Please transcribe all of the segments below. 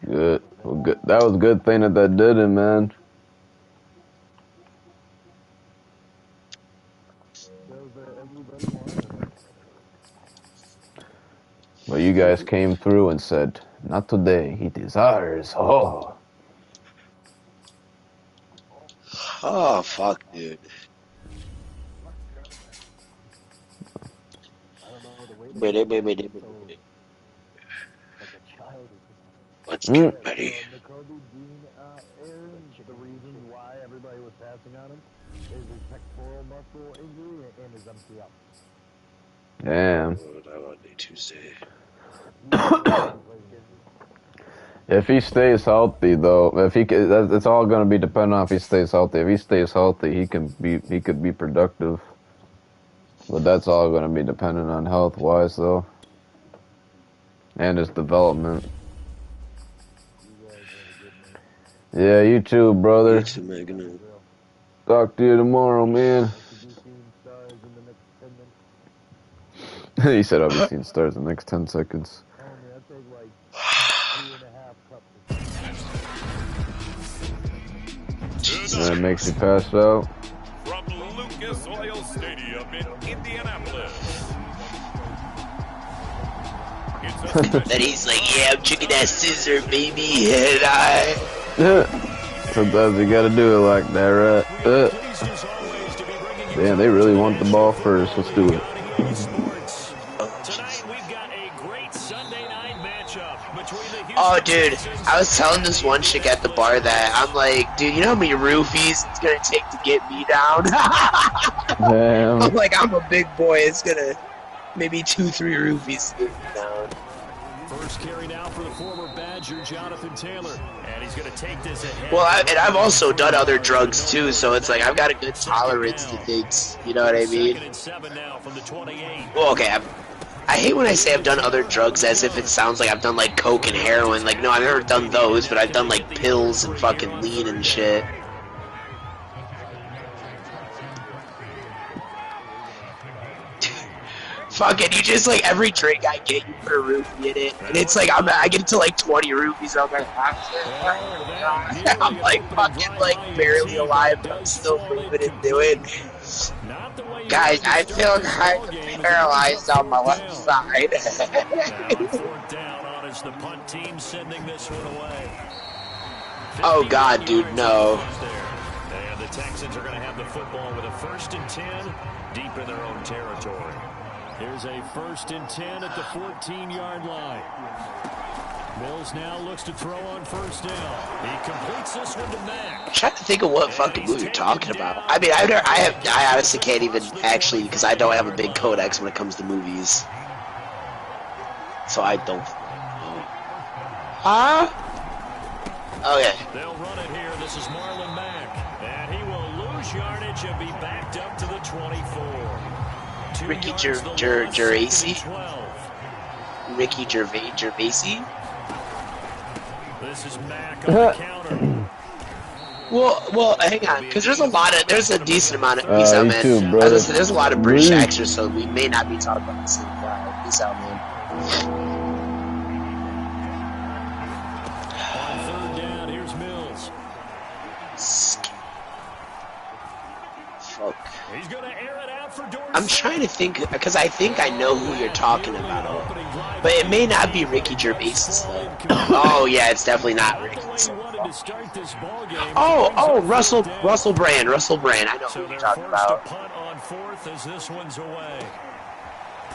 Good. Well, good. That was a good thing that did it, man. Well, you guys came through and said, "Not today. He desires." Oh. Oh, fuck, dude. Let's get ready. Damn. That would be Tuesday. If he stays healthy, though, it's all gonna be dependent on if he stays healthy. If he stays healthy, he could be productive. But that's all gonna be dependent on health-wise, though, and his development. Yeah, you too, brother. Talk to you tomorrow, man. He said I'll be seeing stars in the next 10 seconds. That makes you pass out. From Lucas Oil Stadium in Indianapolis. Then he's like, yeah, I'm checking that scissor, baby, and I... Sometimes you gotta do it like that, right? Damn, they really want the ball first. Let's do it. Oh, dude, I was telling this one chick at the bar that I'm like, dude, you know how many roofies it's gonna take to get me down? Damn. I'm like, I'm a big boy. It's gonna maybe 2-3 roofies to get me down. First carry now for the former Badger, Jonathan Taylor, and he's gonna take this ahead. Well, and I've also done other drugs too, so it's like I've got a good tolerance to things. You know what I mean? Well, okay, I hate when I say I've done other drugs as if it sounds like I've done like coke and heroin. Like, no, I've never done those, but I've done like pills and fucking lean and shit. Fuck it, you just like every drink I get, you put a roofie in it, and it's like I get to like 20 rupees. I'm like, I'm like fucking like barely alive, but I'm still moving and doing. Guys, I feel kind of paralyzed on my left side. Oh God, dude, no. And the Texans are going to have the football with a 1st and 10 deep in their own territory. Here's a 1st and 10 at the 14-yard line. Mills now looks to throw on 1st down. He completes this one to Mack. I'm trying to think of what fucking movie you're talking about. I mean, I honestly can't even actually, because I don't have a big codex when it comes to movies. So I don't know. Huh? Okay. They'll run it here. This is Marlon Mack. And he will lose yardage and be backed up to the 24. Ricky Gervaisi? Ricky Gervaisi? This is Mack on the counter. Well, hang on, because there's a decent amount of peace out, man. Too, there's a lot of British actors, so we may not be talking about the same guy. Peace out, man. On 3rd down, here's Mills. Fuck. He's gonna air it out for Dorsey. I'm trying to think, because I think I know who you're talking about, but it may not be Ricky Gervais though. Oh yeah, it's definitely not Ricky. Oh, Russell Brand. I know who you're talking about.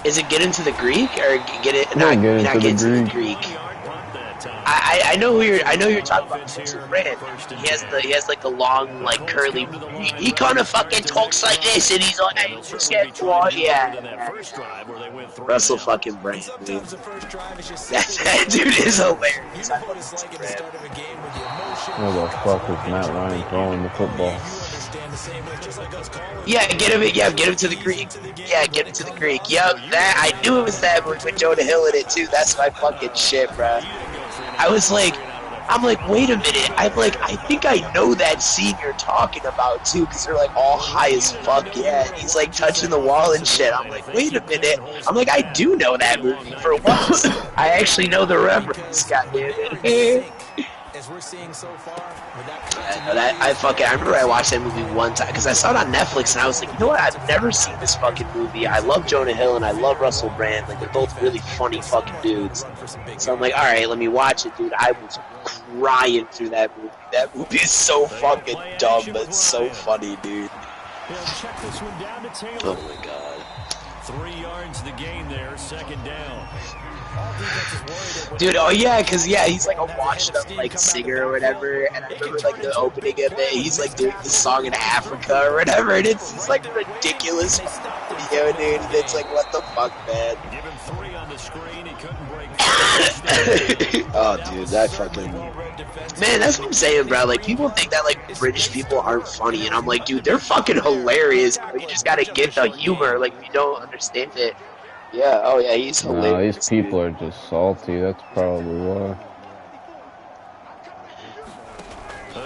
Is it Get Into the Greek or Get Into the Greek? I know who you're talking about. Russell Brand. He has like the long, like curly. He kind of fucking talks like this, and he's like, "Hey, yeah." Russell fucking Brand, dude. That dude is hilarious. Where the fuck is Matt Ryan throwing the football? Yeah, get him to the Greek. Yeah, get him to the Greek. Yup, that I knew it was that with Jonah Hill in it too. That's my fucking shit, bro. I'm like, wait a minute. I think I know that scene you're talking about too, because they're like all high as fuck. Yeah, and he's like touching the wall and shit. I'm like, wait a minute. I'm like, I do know that movie for once. I actually know the reference. Goddamn it. as we're seeing so far, with I remember I watched that movie one time because I saw it on Netflix and I was like, you know what? I've never seen this fucking movie. I love Jonah Hill and I love Russell Brand. Like, they're both really funny fucking dudes. So I'm like, all right, let me watch it, dude. I was crying through that movie. That movie is so fucking dumb, but so funny, dude. Oh my god. 3 yards the gain there, second down. Dude, oh yeah, cause yeah, he's like a washed up like singer or whatever, and I remember like the opening of it, he's like doing the song in Africa or whatever, and it's like a ridiculous video, dude, and it's like, what the fuck, man? Give him 3 on the screen, he couldn't break. Oh, dude, that fucking... Man, that's what I'm saying, bro. Like, people think that, like, British people aren't funny, and I'm like, dude, they're fucking hilarious. You just gotta get the humor. Like, if you don't understand it. Yeah, oh yeah, he's hilarious. No, these people are just salty. That's probably why.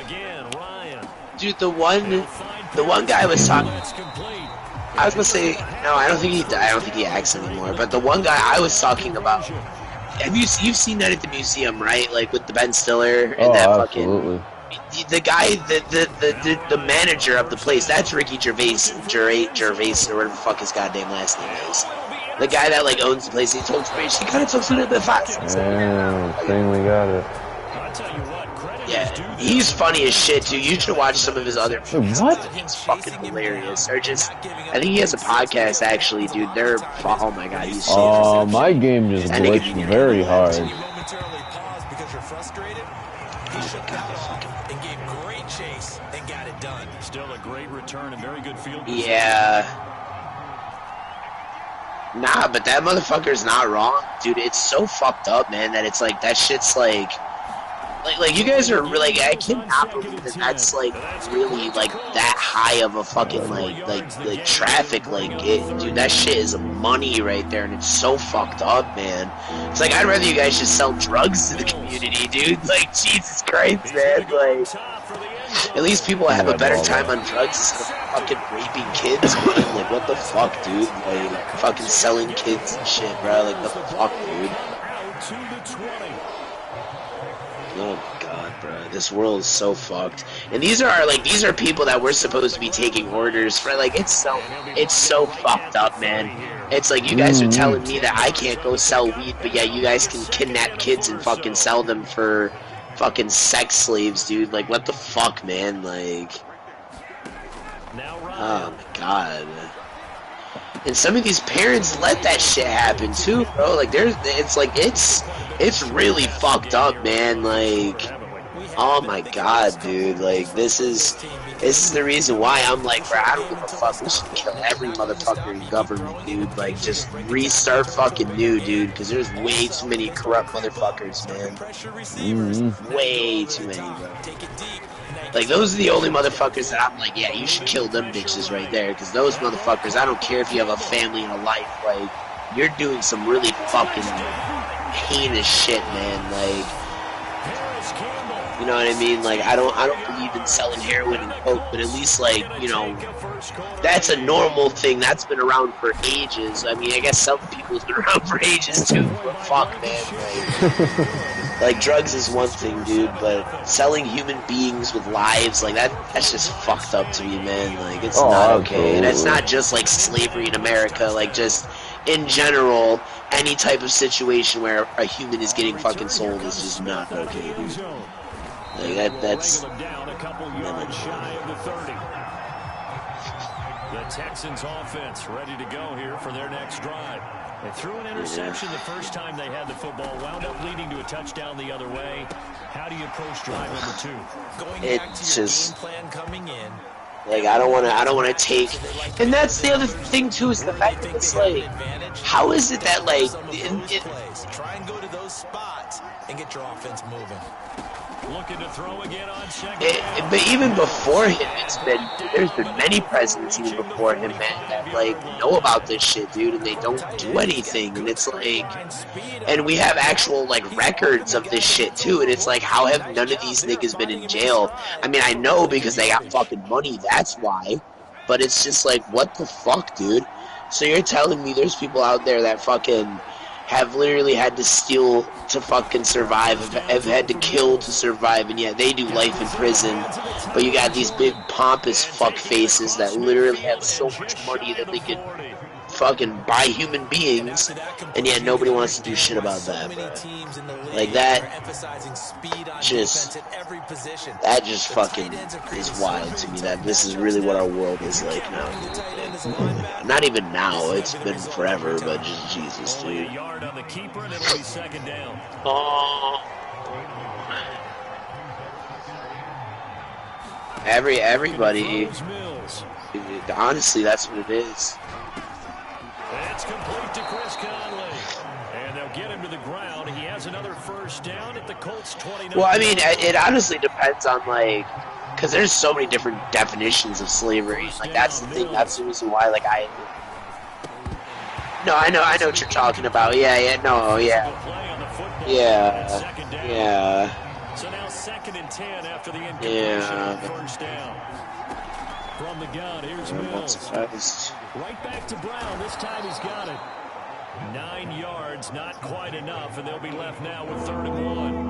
Again, Ryan. Dude, the one guy was talking... I was gonna say, no, I don't think he acts anymore, but the one guy I was talking about... You've seen that at the museum, right? Like with the Ben Stiller and that absolutely. fucking the guy, the manager of the place. That's Ricky Gervais, or whatever the fuck his goddamn last name is. The guy that like owns the place. He told me she kind of talks a little bit fast. Yeah, we got it. I'll tell you what, yeah, he's funny as shit, dude. You should watch some of his other videos. What? He's fucking hilarious. Or just, I think he has a podcast actually, dude. Oh my god, he's shit. My game just glitched very hard. Still a great return and very good field. Yeah. Nah, but that motherfucker's not wrong, dude. It's so fucked up, man, that it's like, that shit's like you guys are really, I cannot believe that that's like really like that high of a fucking like traffic, dude, that shit is money right there, and it's so fucked up, man. It's like, I'd rather you guys just sell drugs to the community, dude. Like, Jesus Christ, man. Like, at least people have a better time on drugs instead of fucking raping kids, man. Like, what the fuck, dude? Like, fucking selling kids and shit, bro. Like, what the fuck, dude? Oh my god, bro. This world is so fucked. And these are people that we're supposed to be taking orders for. Like, it's so fucked up, man. It's like, you guys are telling me that I can't go sell weed, but yeah, you guys can kidnap kids and fucking sell them for fucking sex slaves, dude. Like, what the fuck, man? Like, oh my god. And some of these parents let that shit happen too, bro. Like, it's really fucked up, man. Like, oh my god, dude. Like, this is the reason why I'm like, bro, I don't give a fuck. We should kill every motherfucker in government, dude. Like, just restart fucking new, dude. Because there's way too many corrupt motherfuckers, man. Way too many, bro. Like, those are the only motherfuckers that I'm like, yeah, you should kill them bitches right there. Because those motherfuckers, I don't care if you have a family and a life. Like, you're doing some really fucking heinous shit, man. Like, you know what I mean? Like, I don't believe in selling heroin and coke, but at least, like, you know, that's a normal thing. That's been around for ages. I mean, I guess some people's been around for ages too, but fuck, man. Like, drugs is one thing, dude, but selling human beings with lives, like, that's just fucked up to me, man. Like, it's not okay. And it's not just, like, slavery in America. Like, just in general, any type of situation where a human is getting fucking sold is just not okay, dude. Like, that's... The Texans offense ready to go here for their next drive. They threw an interception the first time they had the football, wound up leading to a touchdown the other way. How do you approach drive number 2? It's just... Like, I don't want to take... And that's the other thing, too, is the fact that it's like... How is it that, like... Try and go to those spots and get your offense moving. Looking to throw again on second. But even before him, there's been many presidents even before him, man, that like know about this shit, dude, and they don't do anything. And it's like, and we have actual like records of this shit too. And it's like, how have none of these niggas been in jail? I mean, I know because they got fucking money, that's why. But it's just like, what the fuck, dude? So you're telling me there's people out there that fucking have literally had to steal to fucking survive, have had to kill to survive, and yet they do life in prison. But you got these big pompous fuck faces that literally have so much money that they can fucking buy human beings, and yet nobody wants to do shit about that, bro. Like that just fucking is wild to me, that this is really what our world is like now. Not even now, it's been forever, but just Jesus, dude. Oh. Everybody, honestly, that's what it is. It's complete to Chris Conley. And they'll get him to the ground. He has another first down at the Colts 29. Well, I mean, it honestly depends on, like, because there's so many different definitions of slavery. Like, that's the thing. That's the reason why, like, No, I know what you're talking about. Yeah. So now 2nd and 10 after the incompletion first down. From the gun, here's Mills. Right back to Brown. This time he's got it. 9 yards, not quite enough, and they'll be left now with 3rd and 1.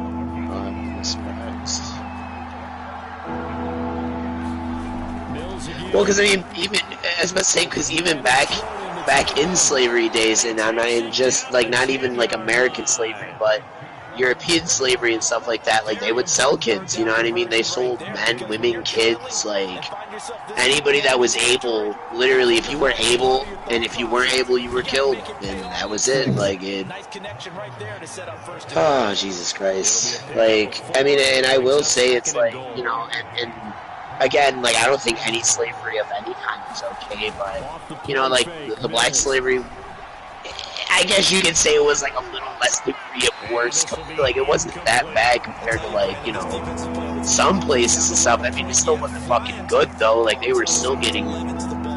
Mills again. Well, because I mean, even as I was saying, because even back in slavery days, and I'm not in just like not even like American slavery, but European slavery and stuff like that, like they would sell kids, you know what I mean? They sold men, women, kids, like anybody that was able, literally, if you were able, and if you weren't able, you were killed, and that was it, like it. Oh, Jesus Christ. Like, I mean, and I will say it's like, you know, and again, like, I don't think any slavery of any kind is okay, but, you know, like, the black slavery, I guess you could say it was like a little less degree of worse. Like, it wasn't that bad compared to, like, you know, some places and stuff. I mean, it still wasn't fucking good, though. Like, they were still getting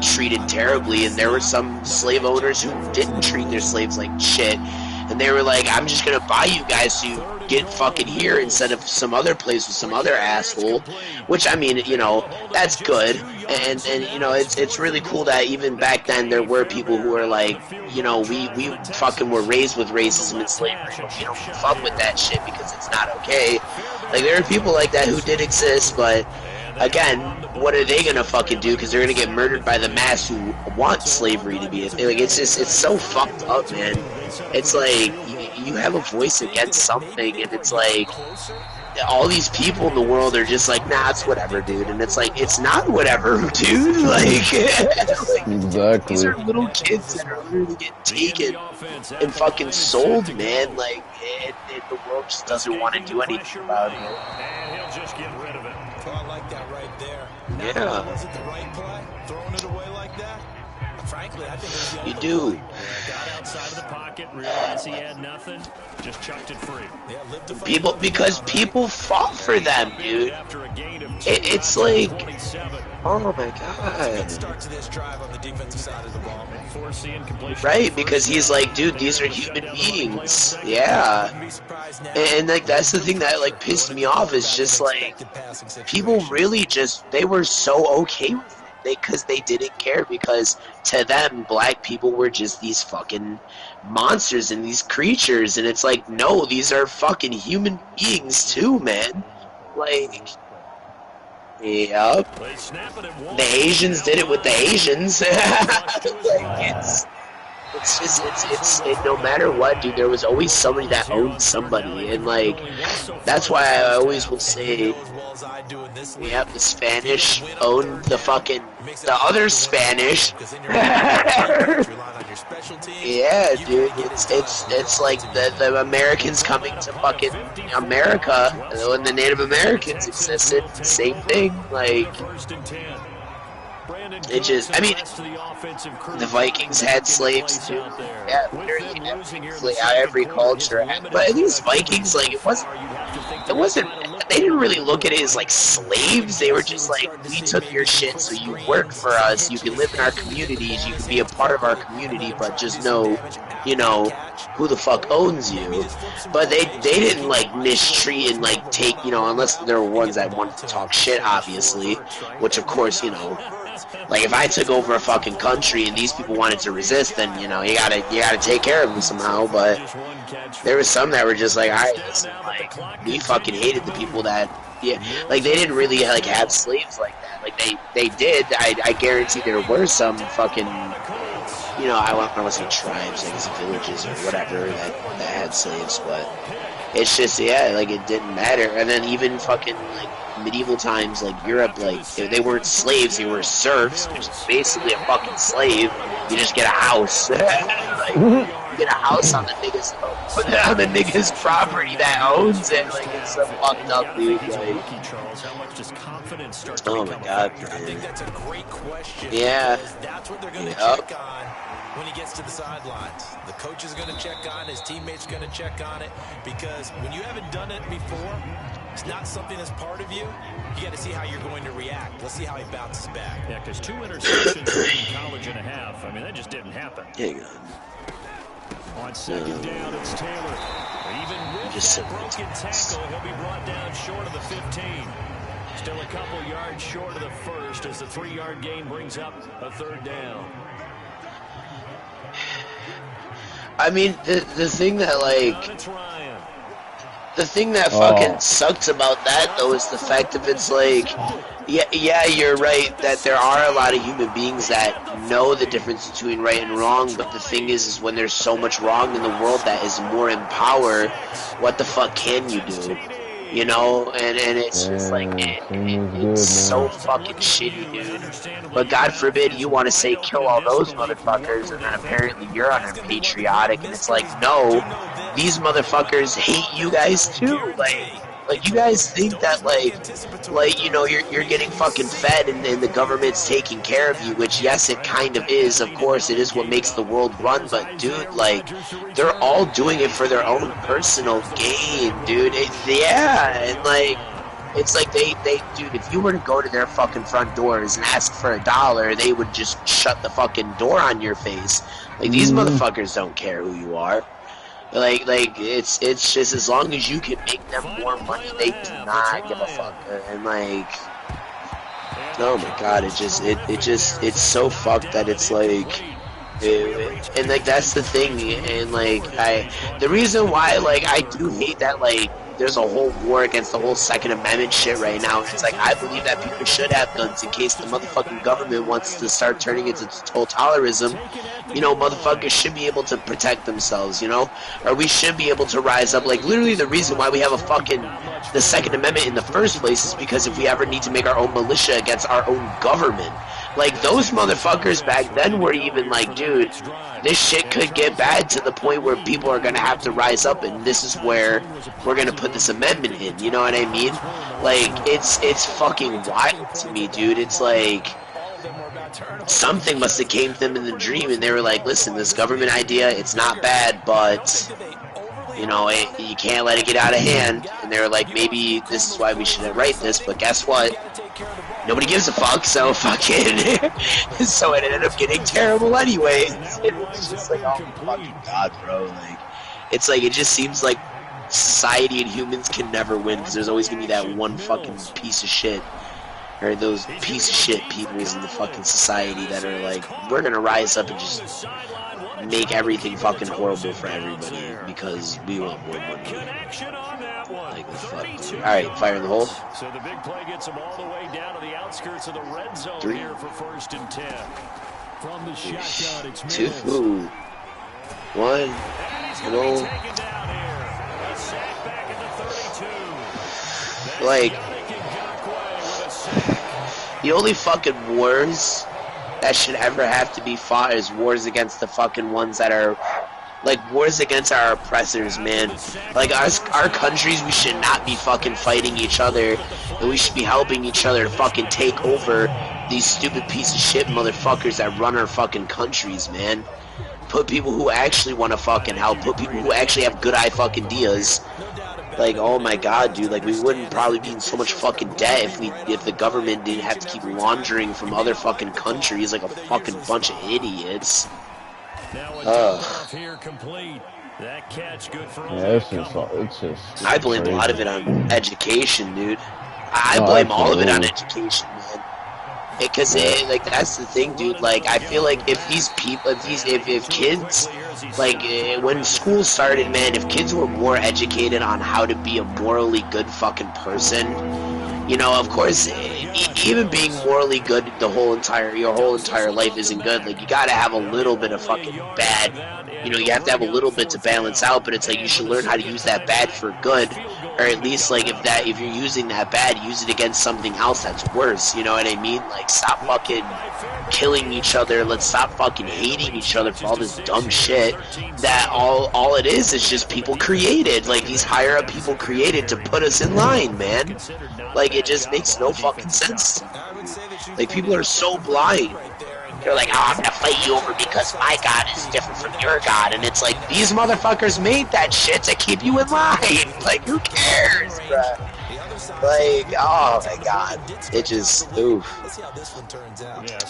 treated terribly, and there were some slave owners who didn't treat their slaves like shit. And they were like, I'm just gonna buy you guys so you get fucking here instead of some other place with some other asshole. Which, I mean, you know, that's good. And you know, it's really cool that even back then there were people who were like, you know, we fucking were raised with racism and slavery, but we don't fuck with that shit because it's not okay. Like, there are people like that who did exist, but again, what are they gonna fucking do? Because they're gonna get murdered by the mass who want slavery to be a thing. Like, it's just, it's so fucked up, man. It's like, you have a voice against something, and it's like, all these people in the world are just like, nah, it's whatever, dude. And it's like, it's not whatever, dude. Like, exactly. These are little kids that are literally getting taken and fucking sold, man. Like, the world just doesn't want to do anything about it. And he'll just get rid of it. Oh, I like that right there. Yeah. Was it the right play? Throwing it away like that? Frankly, I think it was the You do. Got outside of the pocket, realized he had nothing, just chucked it free. People, because people fought for them, dude. It's like, oh my god. Start to this drive on the defensive side of the ball. Right, because he's like, dude, these are human beings. Yeah. And like, that's the thing that like pissed me off, is just like, people really just, they were so okay with it. Because they didn't care, because to them, black people were just these fucking monsters and these creatures, and it's like, no, these are fucking human beings too, man. Like, yep. The Asians did it with the Asians. Like, it's no matter what, dude, there was always somebody that owned somebody, and like, that's why I always will say, yep, the Spanish owned the fucking, the other Spanish. Yeah, dude, it's like the Americans coming to fucking America, when the Native Americans existed, same thing, like, it just, I mean, the Vikings had slaves too. Yeah, literally every culture. But at least Vikings, like, it wasn't, they didn't really look at it as like slaves. They were just like, we took your shit, so you work for us, you can live in our communities, you can be a part of our community, but just know, you know, who the fuck owns you. But they didn't like mistreat and like take, you know, unless there were ones that wanted to talk shit, obviously, which of course, you know, Like, if I took over a fucking country and these people wanted to resist, then, you know, you gotta take care of them somehow. But there was some that were just like, alright, listen, like, we fucking hated the people that, yeah, like, they didn't really, like, have slaves like that. Like, they did. I guarantee there were some fucking, you know, I don't want to say tribes, I guess villages or whatever that had slaves, but it's just, yeah, like, it didn't matter. And then even fucking, like, medieval times, like, Europe, like, they weren't slaves, they were serfs, which is basically a fucking slave. You just get a house. Like, you get a house on the nigga's property that owns it. Like, it's so fucked up, dude. Like, oh my god, man. I think that's a great question. Yeah. That's what they're going to check on when he gets to the sidelines. The coach is going to check on it, his teammates are going to check on it, because when you haven't done it before, it's not something that's part of you. You got to see how you're going to react. Let's see how he bounces back. Yeah, because 2 interceptions in college and a half. I mean, that just didn't happen. Hang on. On second down, it's Taylor. Even with that broken tackle, he'll be brought down short of the 15. Still a couple yards short of the first as the 3-yard gain brings up a 3rd down. I mean, the thing that, like, the thing that fucking sucks about that, though, is the fact that it's like, yeah, you're right that there are a lot of human beings that know the difference between right and wrong, but the thing is when there's so much wrong in the world that is more in power, what the fuck can you do? You know, and it's just like, it's so fucking shitty, dude. But God forbid you want to say kill all those motherfuckers, and then apparently you're unpatriotic, and it's like, no, these motherfuckers hate you guys too. Like you guys think that like you know you're getting fucking fed and the government's taking care of you, which yes it kind of is. Of course it is what makes the world run, but dude, like they're all doing it for their own personal gain, dude. Yeah, and like it's like they dude, if you were to go to their fucking front doors and ask for $1, they would just shut the fucking door on your face. Like these motherfuckers don't care who you are. Like it's just as long as you can make them more money, they do not give a fuck. And like, oh my god, it's so fucked that it's like, and like that's the thing. And like the reason why like I do hate that like there's a whole war against the whole Second Amendment shit right now. It's like I believe that people should have guns in case the motherfucking government wants to start turning into totalitarianism. You know, motherfuckers should be able to protect themselves, you know? Or we should be able to rise up. Like, literally the reason why we have the Second Amendment in the first place is because if we ever need to make our own militia against our own government. Like, those motherfuckers back then were even like, dude, this shit could get bad to the point where people are gonna have to rise up, and this is where we're gonna put this amendment in, you know what I mean? Like, it's fucking wild to me, dude. It's like something must have came to them in the dream, and they were like, listen, this government idea, it's not bad, but you know, you can't let it get out of hand. And they were like, maybe this is why we shouldn't write this, but guess what? Nobody gives a fuck, so fucking so it ended up getting terrible anyways. It was just like, oh my fucking god, bro. Like, it's like, it just seems like society and humans can never win, because there's always gonna be that one fucking piece of shit, or those piece of shit peoples in the fucking society that are like, we're gonna rise up and just make everything fucking horrible for everybody because we want more money. Like the fuck. Alright, fire in the hole. So the big play gets them all the way down to the outskirts of the red zone here for 1st and 10. From the shotgun, it's 2, 1, no. Like, the only fucking wars that should ever have to be fought is wars against the fucking ones that are, like, wars against our oppressors, man. Like, our countries, we should not be fucking fighting each other, and we should be helping each other to fucking take over these stupid piece of shit motherfuckers that run our fucking countries, man. Put people who actually want to fucking help, put people who actually have good fucking ideas. Like, oh my god, dude, like, we wouldn't probably be in so much fucking debt if the government didn't have to keep laundering from other fucking countries like a fucking bunch of idiots. That catch good for it's just I blame crazy. a lot of it on education, dude. I blame all of it on education, man. Because like that's the thing, dude. Like I feel like if these people, if kids, like when school started, man, if kids were more educated on how to be a morally good fucking person, you know, of course, even being morally good your whole entire life isn't good. Like you gotta have a little bit of fucking bad. You know, you have to have a little bit to balance out. But it's like you should learn how to use that bad for good, or at least like if you're using that bad, use it against something else that's worse. You know what I mean? Like stop fucking killing each other. Let's stop fucking hating each other for all this dumb shit. That all it is just people created. Like these higher up people created to put us in line, man. Like it just makes no fucking sense. Like people are so blind. They're like, oh, I'm gonna fight you over because my God is different from your God. And it's like, these motherfuckers made that shit to keep you in line. Like, who cares, bruh? Like, oh my God. It just, oof.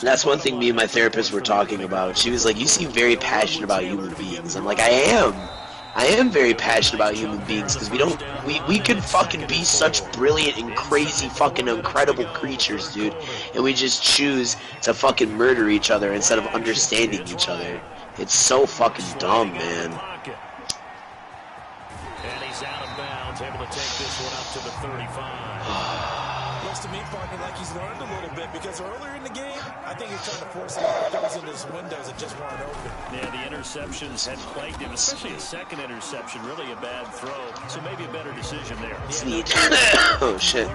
That's one thing me and my therapist were talking about. She was like, you seem very passionate about human beings. I'm like, I am very passionate about human beings because we could fucking be such brilliant and crazy fucking incredible creatures, dude, and we just choose to fucking murder each other instead of understanding each other. It's so fucking dumb, man. And he's out of bounds, able to take this one up to the 35. Looks to me, partner, like he's learned a little bit because earlier in the game, I think he's trying to force a lot of things into his windows that just weren't open. Yeah, the interceptions had plagued him, especially a second interception, really a bad throw. So maybe a better decision there. Oh, shit.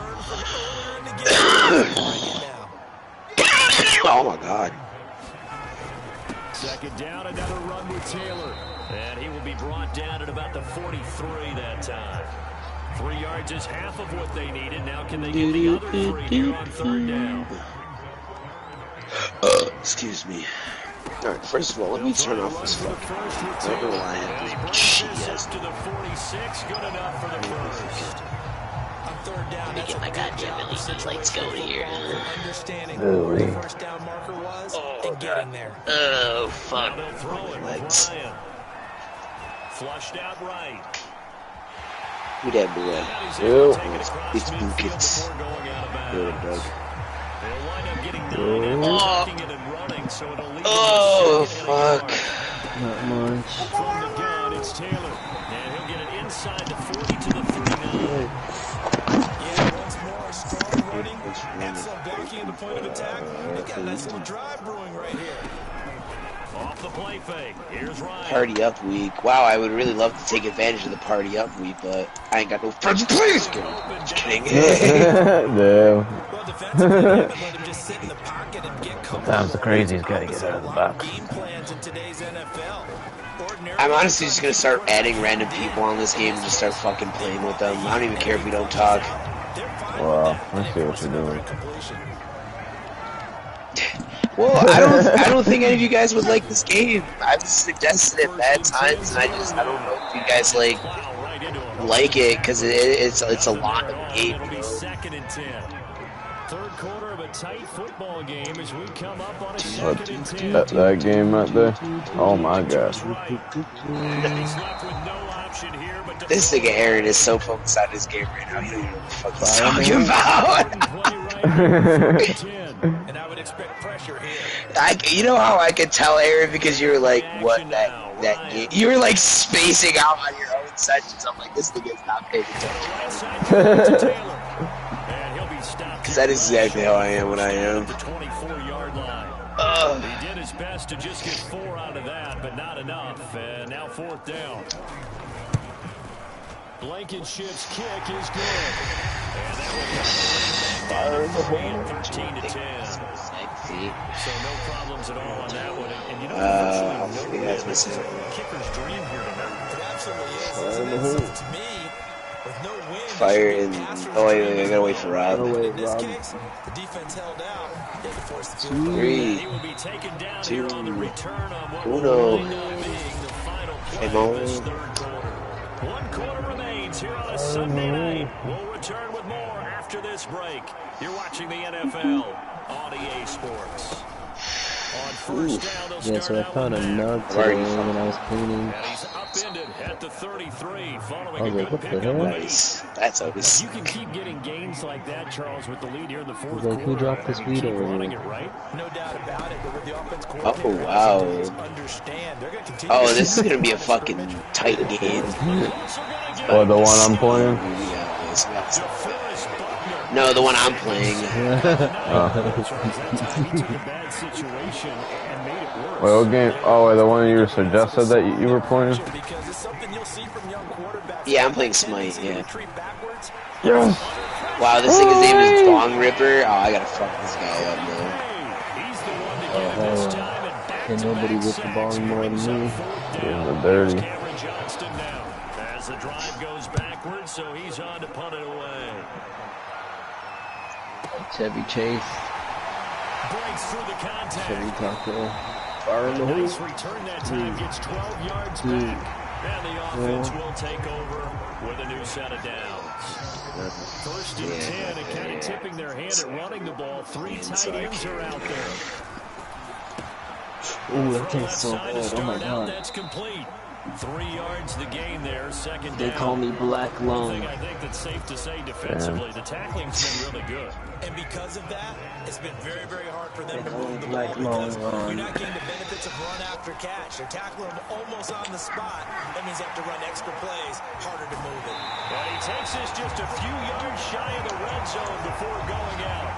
Oh, my God. Second down, another run with Taylor. And he will be brought down at about the 43 that time. 3 yards is half of what they needed. Now can they get the other 3 here on third down? Excuse me. Alright, first of all, let me turn off this fucking. I don't know why I have this shit. To the 46, good enough for the first. On third down, Let me get my goddamn LED lights going here. Understanding where the first down marker was and getting there. Oh, fuck. They'll throw it. Legs. Flushed out right. Who that boy? Ew. It's Buckets. Good, Doug. They'll wind up getting 9 after taking it and running, so it'll leave Oh, fuck. Not much. From the gun, it's Taylor. And he'll get it inside the 40 to the 39. Yeah, once more, strong running. Excellent backing in the point of attack. He's got a nice little drive brewing right here. Off the play fake. Here's Ryan. Party up week. Wow, I would really love to take advantage of the party up week, but I ain't got no friends to play this game. Just kidding. Damn. Well, defensively, they haven't let him just sit in the pocket and get comfortable. Sometimes the crazy's gotta get out of the box. Game plans in today's NFL. I'm honestly just gonna start adding random people on this game and just start fucking playing with them. I don't even care if we don't talk. Well, I see what you're doing. Well, I don't think any of you guys would like this game. I've suggested it bad times, and I don't know if you guys like it because it's a lot of game. You know? Second and 10. Third quarter of a tight football game as we come up on a second and 10. That game right there. Oh my God. This nigga Aaron is so focused on his game right now. He don't even know what the fuck he's talking about. And I would expect pressure here. You know how I could tell, Aaron, because you were like, what that game? You were like spacing out on your own sessions. I'm like, this nigga's not paying attention. Because that is exactly how I am when I am. He did his best to just get 4 out of that, but not enough. And now fourth down. Blankenship's kick is good. And that will be 13 to 10. So no problems at all on that one. And you know, this is a kicker's dream here tonight. It absolutely is. To me, with no win, Fire in. Oh, wait, I gotta wait for Rob. in this case, the defense held out. They had to force the field goal. 3, He will be taken down 2, here on the return on what 1. will wind up being the final play Come of this on. third quarter. 1 quarter remains here on a Sunday night. We'll return with more after this break. You're watching the NFL on EA Sports. Yeah, so I found a nug today when I was cleaning. And he's upended at the 33 following I was like, what the hell? That's always. You can keep getting gains like that, Charles, with the lead here in the fourth Like, quarter. who dropped this weed over running here? it, right? No doubt about it, but with the offense Oh, wow. understand, they're going to continue. Oh, this is going to be a fucking tight game. Or the one I'm playing? No, the one I'm playing. Wait, what game? Oh, wait, the one you suggested that you were playing? Yeah, I'm playing Smite, yeah. Yes! Wow, this thing, his name is Bong Ripper. Oh, I gotta fuck this guy up, man. Can nobody whip the ball more than me? Yeah, dirty. As the drive goes backwards, so he's on to punt it away. Chevy Chase. Breaks through the contact. Chevy Taco. Fire in the hole. Nice return that time, gets 12 yards back. And the offense will take over with a new set of downs. First and 10, and kind of tipping their hand at running the ball. 3 tight ends are out there. Ooh, that tastes so good. Oh my god. That's complete. 3 yards the gain there, second down. They call me Black Lung. I think that's safe to say defensively, the tackling's been really good. And because of that, it's been very, very hard for them to They move the call me ball Black because Lung. you're not getting the benefits of run after catch. They're tackling them almost on the spot. That means they have to run extra plays, harder to move it. And he takes this just a few yards shy of the red zone before going out.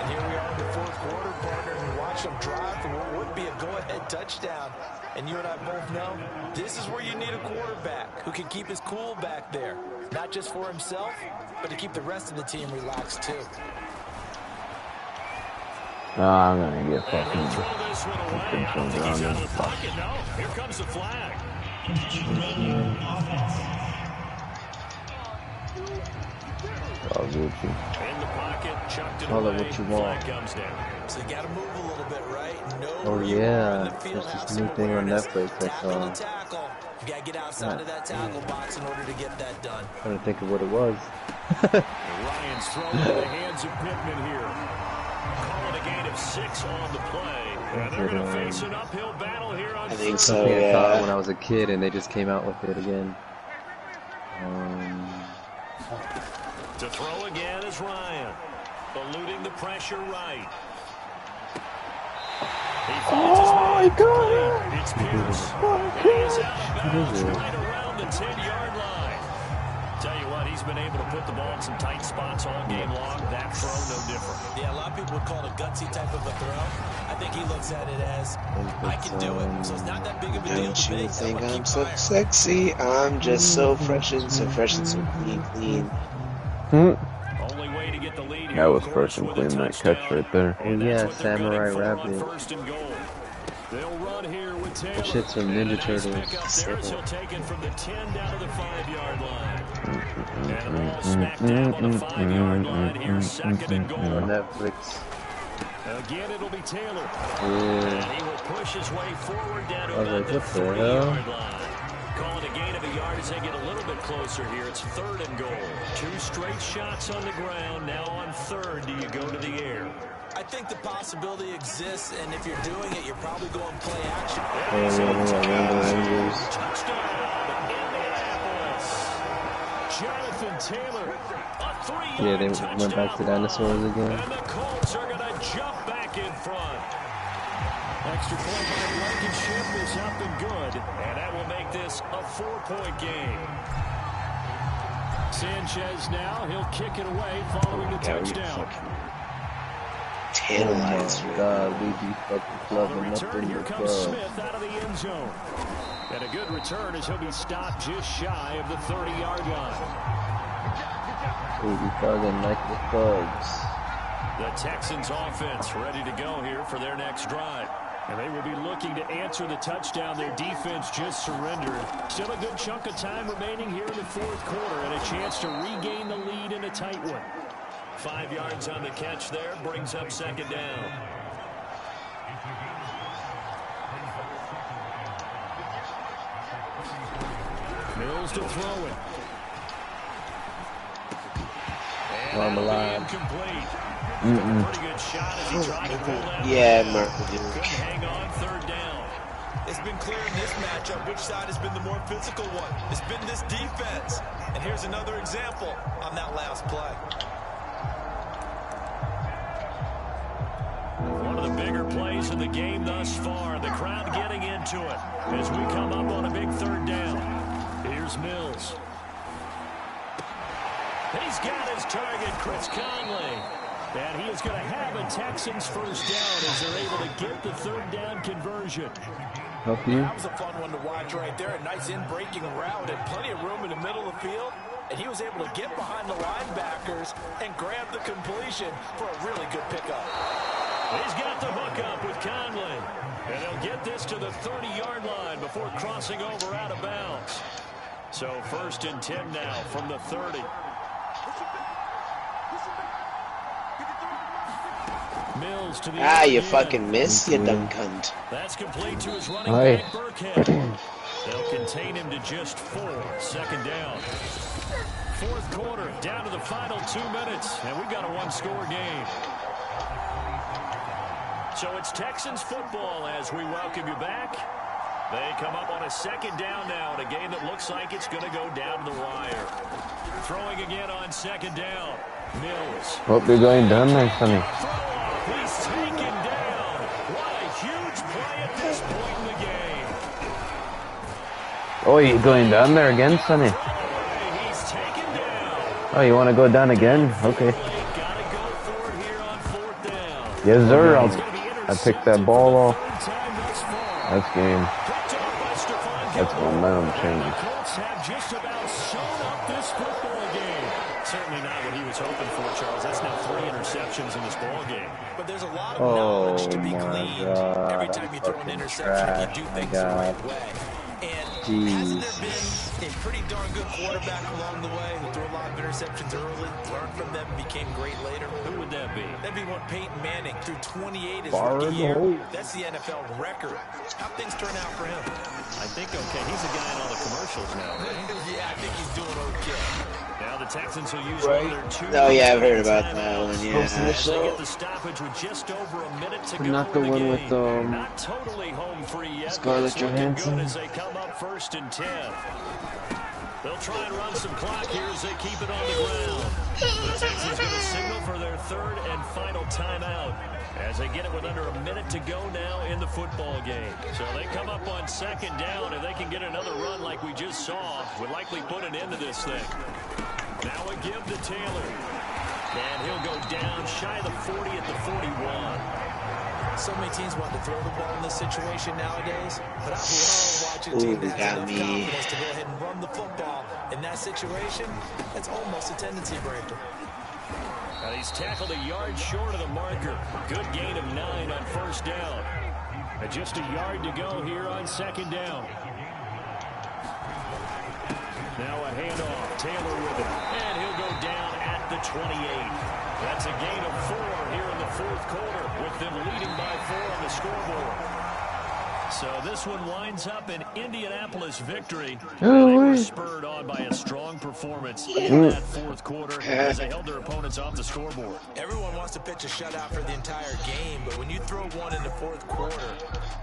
And here we are in the fourth quarter, partner, and watch them drive for what would be a go-ahead touchdown. And you and I both know this is where you need a quarterback who can keep his cool back there. Not just for himself, but to keep the rest of the team relaxed too. Nah, I'm gonna get fucking Throw this one away. I don't think he's out of the pocket. No, here comes the flag. I'll get you. In the pocket, chucked it Call away. it what you want. Flag comes down. So you got to move a little bit, right? Oh yeah, there's this new thing on Netflix I saw. You got to get outside of that tackle box in order to get that done. Trying to think of what it was. Ryan's thrown into the hands of Pittman here. Calling a gain of 6 on the play. And they're going to face an uphill battle here on I think first. so, Something I thought yeah. when I was a kid and they just came out with it again. To throw again is Ryan. Eluding the pressure right. He finds his way complete. It's Pierce. He is out of bounds right around the 10-yard line. Tell you what, he's been able to put the ball in some tight spots all game long. That throw, no different. Yeah, a lot of people would call it a gutsy type of a throw. I think he looks at it as, I can do it. So it's not that big of a deal. Don't you think I'm so sexy? I'm just so fresh and so clean. Only way to get the lead here, That was of first course, and with a clean, that touchdown. catch right there. Oh And yeah, that's what they're Samurai gunning for on Rabbit. first and goal. They'll run here with Taylor. That shit's from Ninja Nice Turtles. pickup there as he'll take it from the 10 down to the 5-yard line. And the ball smack dab on the 5-yard line here, second and On goal. Netflix. Again, it'll be Taylor. Yeah. And he will push his way forward down to I was about like, the what the 3-yard line. Calling a gain of a yard as they get a little bit closer here. It's third and goal. 2 straight shots on the ground. Now on third, do you go to the air? I think the possibility exists, and if you're doing it, you're probably going play action. Touchdown, Indianapolis. Jonathan Taylor, a 3-yard Yeah, they touchdown went back to dinosaurs again. And the Colts are going to jump back in front. Extra point by Blankenship is up and good, and that will make this a 4-point game. Sanchez now, he'll kick it away following the touchdown. Tantalized. Oh my god, we be fucking On the clubbing up return, in here the comes club. Smith out of the end zone. And a good return as he'll be stopped just shy of the 30-yard line. We be thugging like the thugs. The Texans offense ready to go here for their next drive. And they will be looking to answer the touchdown their defense just surrendered. Still a good chunk of time remaining here in the fourth quarter and a chance to regain the lead in a tight one. 5 yards on the catch there, brings up second down. Mills to throw it. I'm alive. Incomplete. a pretty good shot as he tried to pull that. Yeah, Couldn't hang on third down. It's been clear in this matchup which side has been the more physical one. It's been this defense. And here's another example on that last play. One of the bigger plays in the game thus far. The crowd getting into it as we come up on a big third down. Here's Mills. He's got his target, Chris Conley. And he is going to have a Texans first down as they're able to get the third down conversion. Help you. That was a fun one to watch right there. A nice in-breaking route and plenty of room in the middle of the field. And he was able to get behind the linebackers and grab the completion for a really good pickup. He's got the hook up with Conley. And he'll get this to the 30-yard line before crossing over out of bounds. So 1st and 10 now from the 30. Mills to the you fucking missed, you dumb cunt. That's complete to his running back, Burkhead. They'll contain him to just 4. 2nd down. 4th quarter, down to the final 2 minutes, and we've got a one-score game. So it's Texans football as we welcome you back. They come up on a 2nd down now in a game that looks like it's going to go down to the wire. Throwing again on 2nd down. Mills. Hope you're going down there, Sonny. He's taken down. What a huge play at this point in the game. Oh, you're going down there again, Sonny? He's taken down. Oh, you want to go down again? Okay. Gotta go for it here on 4th down. Yes, sir. I picked that ball off. That's game. That's momentum change. Colts have just about shown up this football game. Certainly not what he was hoping for, Charles. That's now 3 interceptions in this ball game. But there's a lot of knowledge to be gleaned. Every time you throw an interception, you do things the right way. And hasn't there been a pretty darn good quarterback along the way who threw a lot of interceptions early, learned from them, and became great later? Who would that be? That'd be one Peyton Manning threw 28 his rookie year. That's the NFL record. How things turn out for him? I think okay. He's a guy in all the commercials now, right? Yeah, I think he's doing okay. Now the Texans will use one of their 2. Oh yeah, I've heard about that one. Yeah. As they get the stoppage with just over a minute to go Not the in one game. with Not totally home free yet. Scarlett It's looking Johansson. good as they come up 1st and 10. They'll try and run some clock here as they keep it on the ground. The Texans going to signal for their 3rd and final timeout as they get it with under a minute to go now in the football game. So they come up on 2nd down. If they can get another run like we just saw, would likely put an end to this thing. Now a give to Taylor. And he'll go down shy of the 40 at the 41. So many teams want to throw the ball in this situation nowadays, but I love watching a team that has enough confidence to go ahead and run the football. In that situation, that's almost a tendency breaker. Now he's tackled a yard short of the marker. Good gain of 9 on 1st down. And just a yard to go here on 2nd down. Now a handoff. Taylor with it. And he'll go down at the 28. That's a gain of 4 here in the 4th quarter with them leading by 4 on the scoreboard. So this one winds up an Indianapolis victory. They were spurred on by a strong performance in that 4th quarter as they held their opponents off the scoreboard. Everyone wants to pitch a shutout for the entire game, but when you throw one in the 4th quarter,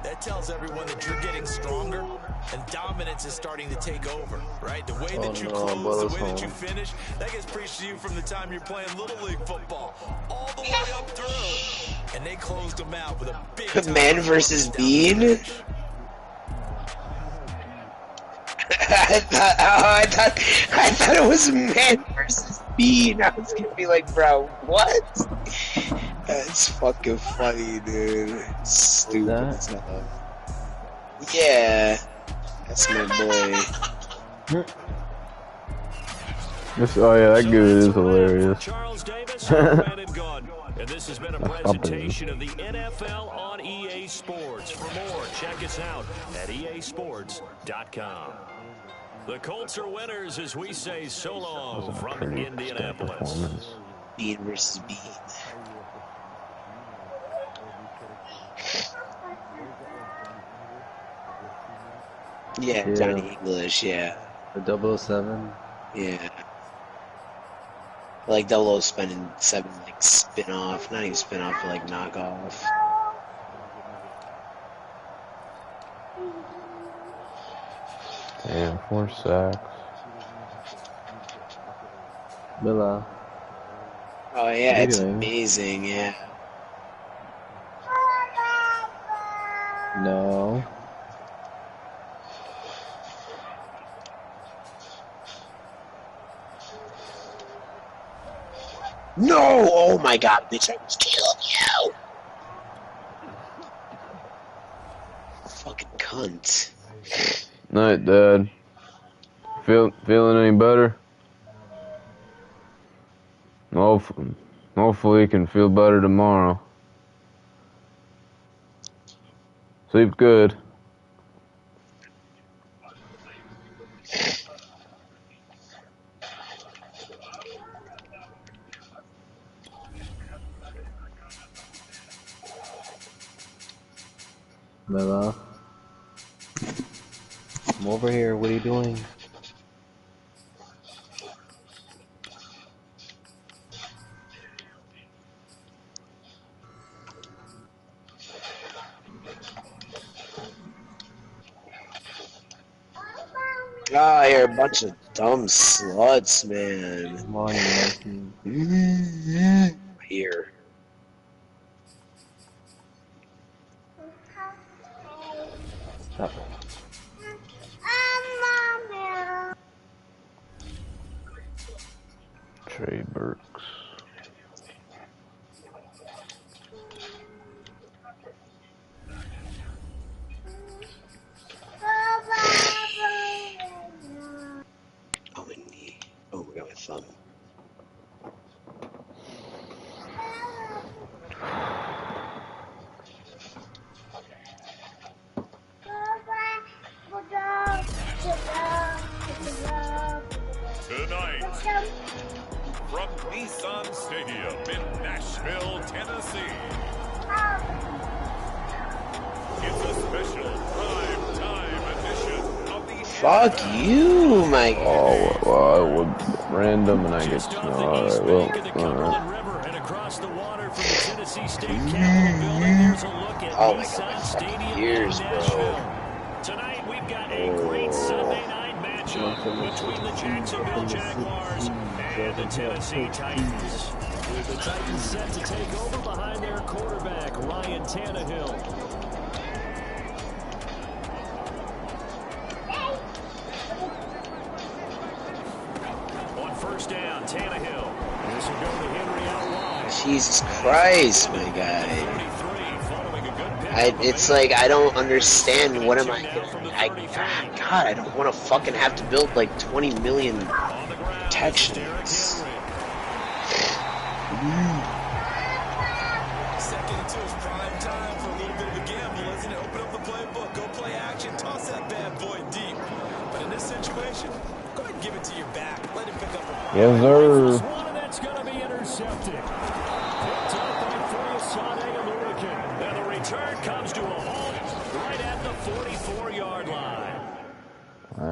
that tells everyone that you're getting stronger and dominance is starting to take over, right? The way that you close, the way that you finish, that gets preached to you from the time you're playing Little League football all the way up through. And they closed them out with a big Man versus Bean? I thought it was Man versus Bean. I was gonna be like, bro, what? That's fucking funny, dude. Stupid stuff. Yeah, that's my boy. Oh yeah, that dude is hilarious. Charles Davis, and gone. And this has been a presentation of the NFL on EA Sports. For more, check us out at easports.com. The Colts are winners as we say so long from Indianapolis. Bean versus Bean. Yeah, Johnny English, yeah. The 007. Yeah. Like Double spending 7 like spin off, not even spin off, but like knockoff. Damn, 4 sacks. Miller. Oh yeah, it's amazing, yeah. No. No! Oh my god, bitch, I was killing you! Fucking cunt. Night, Dad. Feeling any better? Hopefully you can feel better tomorrow. Sleep good. Miller. I'm over here. What are you doing? Ah, you're a bunch of dumb sluts, man. Come on, you Here. Stop it. Trey Burks. Oh, my knee. Oh my god, my thumb. Tonight, from Nissan Stadium in Nashville, Tennessee, it's a special prime-time edition of the Fuck you, my guy. Oh, well, I would random and I get snow. Alright, well, alright. Oh my god, my fucking ears, bro. Tonight we've got a great Sunday night matchup between the Jacksonville Jaguars and the Tennessee Titans. With the Titans set to take over behind their quarterback, Ryan Tannehill. On first down, Tannehill. This will go to Henry out wide. Jesus Christ, my guy. It's like, I don't understand. What am I gonna... God, I don't want to fucking have to build like 20 million protections. Second and 2 is prime time for a little bit of a gamble, isn't it? Open up the playbook, go play action, toss that bad boy deep. But in this situation, go ahead and give it to your back. Let him pick up a... Yes, sir. One that's going to be intercepted. Picked up by Sade Aluakin. And the return comes to a halt right at the 44-yard line.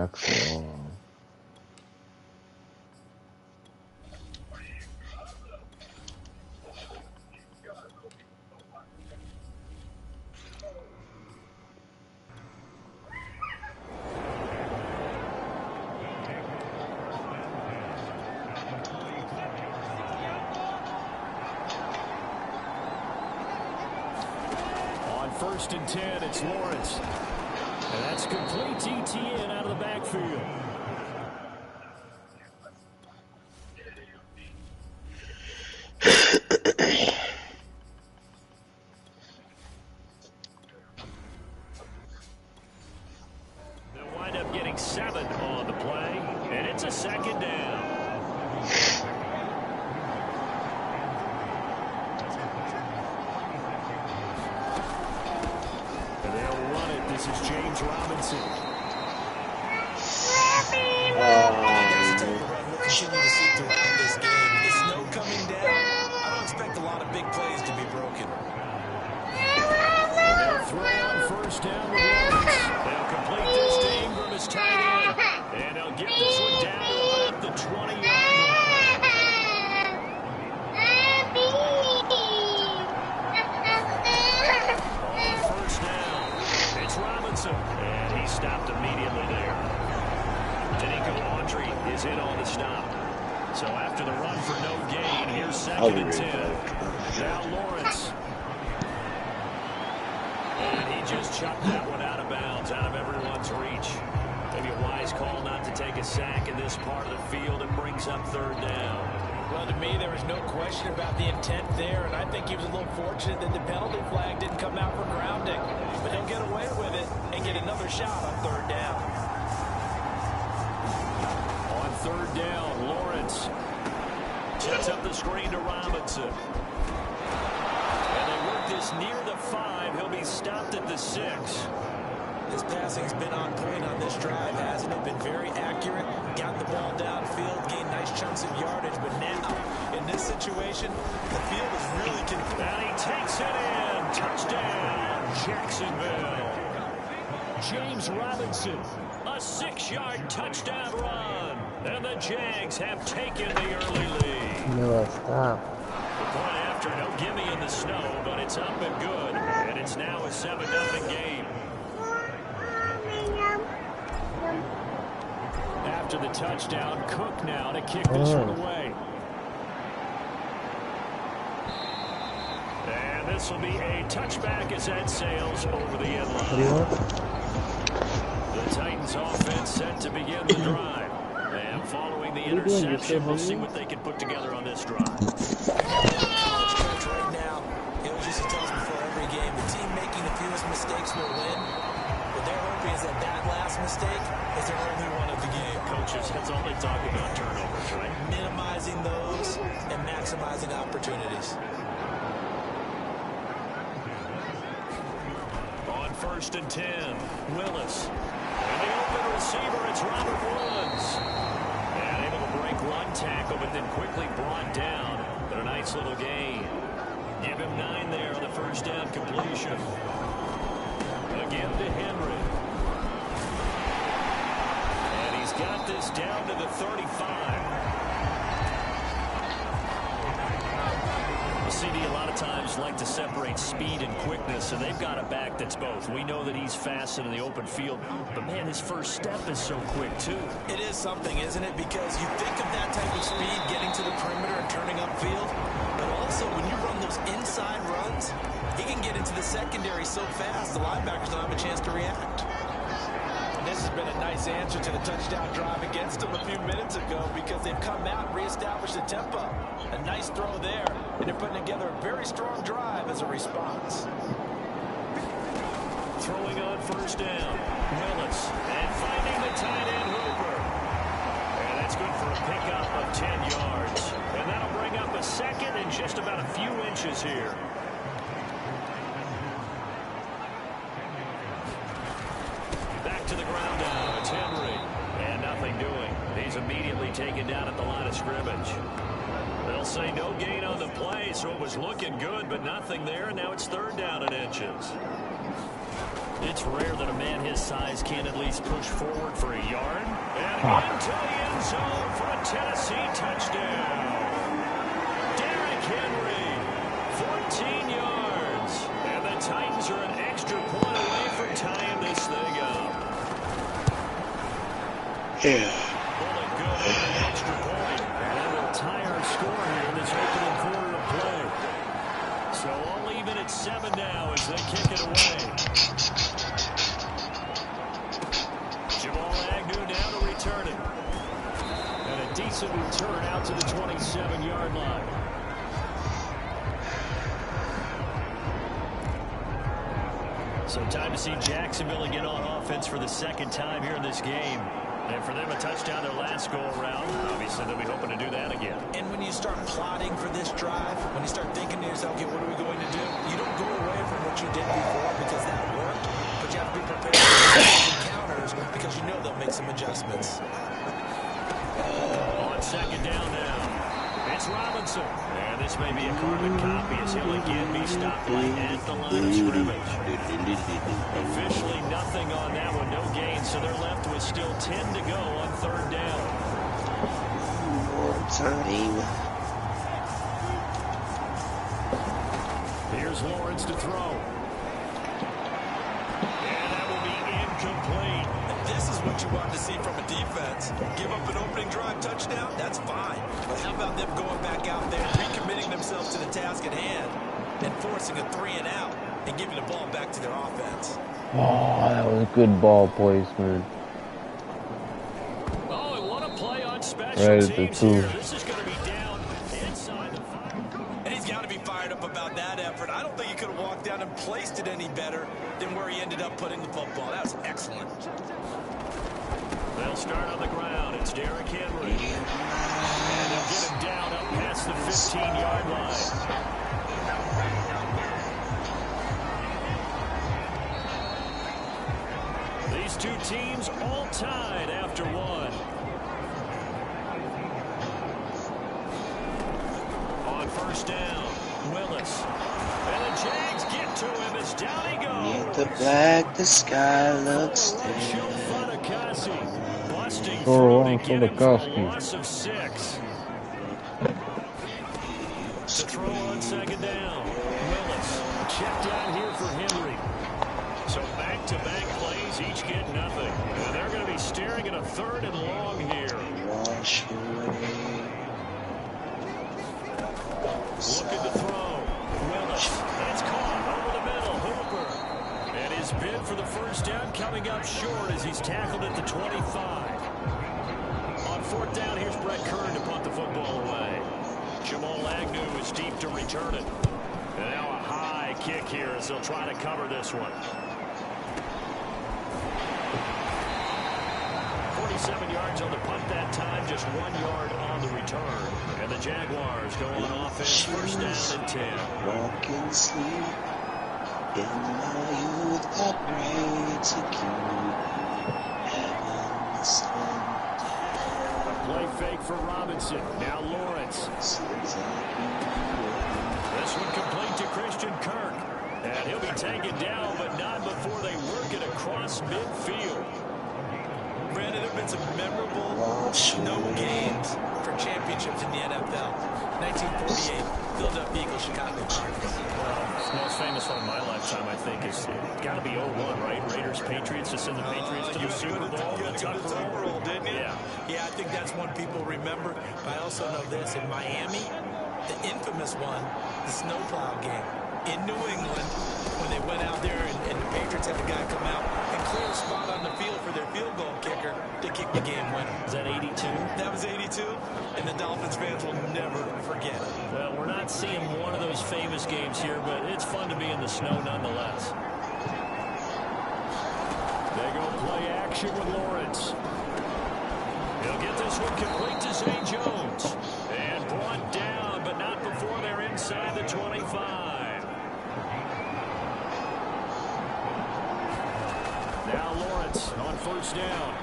Excellent. First and 10, it's Lawrence. And that's complete TTN out of the backfield. They'll wind up getting 7 on the play, and it's a second down. This is James Robinson. What you need to see throughout this game, the snow coming down. I don't expect a lot of big plays to be broken. And they'll throw on first down with Lawrence. They'll complete this to Ingram as tight end. And they'll get this one down at the 20-yard line. second and 10. Now Lawrence. And he just chucked that one out of bounds, out of everyone's reach. Maybe a wise call not to take a sack in this part of the field. It brings up third down. Well, to me, there was no question about the intent there, and I think he was a little fortunate that the penalty flag didn't come out for grounding. But he'll get away with it and get another shot on third down. On third down, Lawrence sets up the screen to Robinson. And they work this near the 5. He'll be stopped at the 6. His passing's been on point on this drive, hasn't it? Been very accurate, got the ball downfield, gained nice chunks of yardage, but now, in this situation, the field is really confused. And he takes it in. Touchdown, Jacksonville. James Robinson, a 6-yard touchdown run. And the Jags have taken the early lead. No, stop. The point after, no gimme in the snow, but it's up and good. And it's now a 7-0 game. After the touchdown, Cook now to kick this one away. And this will be a touchback as that sails over the end line. The Titans offense set to begin the drive. And following the interception, we'll see what they can put together on this drive. Right now, just tells me before every game, the team making the fewest mistakes will win. What they're hoping is that last mistake is their only one of the game. Coaches, that's all they talk about, turnovers, right? Minimizing those and maximizing opportunities. On 1st and 10, Willis. And the open receiver, it's Robert Woods. And able to break one tackle, but then quickly brought down. But a nice little gain. Give him 9 there on the first down completion. Again to Henry. And he's got this down to the 35. The CD a lot of times like to separate speed and quickness, and they've got a back that's both. We know that he's fast in the open field, but man, his first step is so quick too. It is something, isn't it? Because you think of that type of speed getting to the perimeter and turning upfield, but also when you run those inside runs, he can get into the secondary so fast the linebackers don't have a chance to react. And this has been a nice answer to the touchdown drive against them a few minutes ago because they've come out and reestablished the tempo. A nice throw there, and they're putting together a very strong drive as a response. Throwing on first down, Willis, and finding the tight end Hooper. And that's good for a pickup of 10 yards. And that'll bring up a second and just about a few inches here. Back to the ground now, it's Henry. And nothing doing. He's immediately taken down at the line of scrimmage. They'll say no gain on the play, so it was looking good, but nothing there. Now it's 3rd down and inches. It's rare that a man his size can't at least push forward for a yard. And into the end zone for a Tennessee touchdown. Derrick Henry, 14 yards. And the Titans are an extra point away from tying this thing up. Yeah. Pulling good on the extra point. And that will tie our score here in this opening quarter of play. So all even at 7 now as they kick it away. Now to return it. And a decent return out to the 27-yard line. So time to see Jacksonville again on offense for the 2nd time here in this game. And for them, a touchdown their last go-around. Obviously, they'll be hoping to do that again. And when you start plotting for this drive, when you start thinking to yourself, okay, what are we going to do? You don't go away from what you did before because that worked, but you have to be prepared for counters because you know they'll make some adjustments. On 2nd down now, it's Robinson. And this may be a carbon copy as he'll again be stopped right at the line of scrimmage. Officially nothing on that one, no gain, so they're left with still 10 to go on 3rd down. More time. Here's Lawrence to throw. And that will be incomplete. This is what you want to see from a defense. Give up an opening drive touchdown, that's fine. But how about them going back out there, recommitting themselves forcing a 3 and out and giving the ball back to their offense. Oh, that was a good ball placement. Oh, and what a play on special Right at the teams 2. here. This is going to be down inside the 5. And he's got to be fired up about that effort. I don't think he could have walked down and placed it any better than where he ended up putting the football. That was excellent. They'll start on the ground. It's Derrick Henry. And they'll get him down up past the 15-yard line. These two teams all tied after one. On first down, Willis. And the Jags get to him as down he goes. Neath the black, the sky looks Joe thin. Fadakasi busting Oh, through wow, to get him for a Fadakasi. loss of 6. To throw on second down. Willis checked out here for Henry. So back-to-back plays, each get nothing. And they're going to be staring at a 3rd and long here. Wash away. Looking to throw. Willis. It's caught over the middle. Hooper. And his bid for the first down coming up short as he's tackled at the 25. On 4th down, here's Brett Kern to punt the football away. Jamal Agnew is deep to return it. And now a high kick here as they'll try to cover this one. 47 yards on the punt that time, just 1 yard on the return. And the Jaguars go on offense, first down and 10. Walk and sleep. In my youth, I pray to keep heaven's sun. Play fake for Robinson. Now Lawrence. This one complete to Christian Kirk. And he'll be taken down, but not before they work it across midfield. Brandon, there have been some memorable snow games for championships in the NFL. 1948, Philadelphia Eagles, Chicago Bears. The most famous one in my lifetime, I think, is got to be 01, right? Raiders, Patriots, to send the Patriots to the Super Bowl. You had to go to the Super Bowl, didn't you? Yeah. I think that's one people remember. But I also know this. In Miami, the infamous one, the snowplow game. In New England, when they went out there and the Patriots had the guy come out and clear a spot on the field for their field goal kicker to kick the game winner. Is that 82? That was 82, and the Dolphins fans will never forget it. Well, we're not seeing one of those famous games here, but it's fun to be in the snow nonetheless. They go play action with Lawrence. He'll get this one complete to Zay Jones. And brought down, but not before they're inside the 25. Now Lawrence on first down.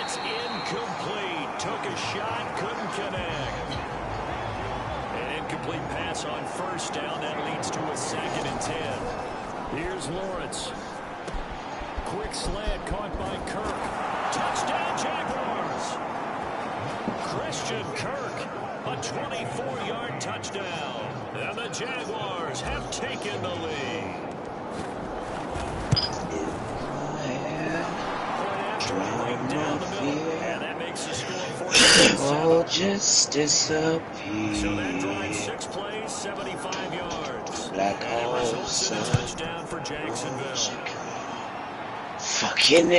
It's incomplete. Took a shot, couldn't connect. An incomplete pass on first down. That leads to a 2nd and 10. Here's Lawrence. Quick slant caught by Kirk. Touchdown Jaguars. Christian Kirk, a 24-yard touchdown. And the Jaguars have taken the lead. Down the middle, and that makes the score 14-7. Oh, just disappear. So that drive 6 plays, 75 yards. Black And it hole results in a sun. touchdown for Jacksonville. Fucking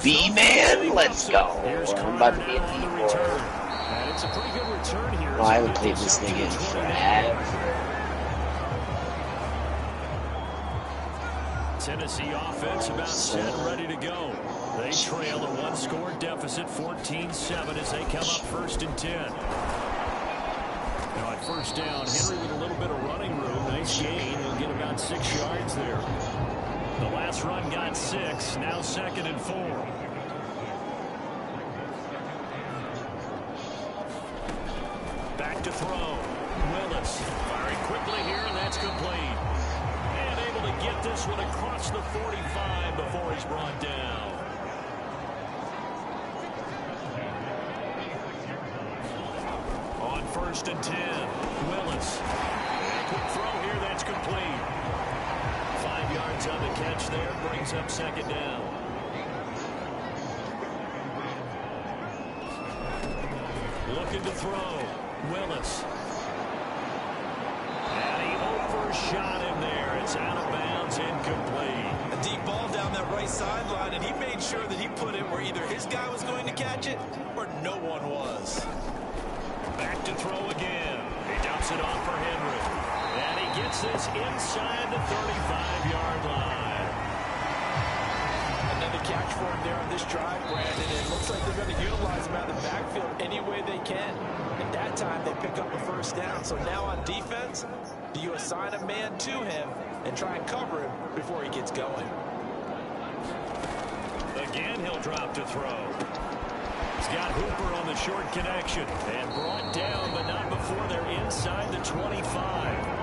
B-Man, let's go. Here's I'm about to Connor be a now on the D-boy. return. And it's a pretty good return here. Well, I haven't played this thing in forever. Tennessee offense about set, ready to go. They trail a 1-score deficit, 14-7 as they come up 1st and 10. Now at first down, Henry with a little bit of running room. Nice gain. He'll get about 6 yards there. The last run got 6. Now 2nd and 4. Back to throw. Willis firing quickly here, and that's complete. And able to get this one across the 45 before he's brought down. On 1st and 10, Willis. Quick throw here, that's complete. 5 yards on the catch there, brings up 2nd down. Looking to throw. Willis. overshot him there. It's out of bounds, incomplete. A deep ball down that right sideline, and he made sure that he put it where either his guy was going to catch it or no one was. Back to throw again. He dumps it off for Henry. And he gets this inside the 35-yard line. Another catch for him there on this drive, Brandon. It looks like they're going to utilize him out of the backfield any way they can. At that time, they pick up a first down. So now on defense, do you assign a man to him and try and cover him before he gets going? Again, he'll drop to throw. He's got Hooper on the short connection and brought down, but not before they're inside the 25.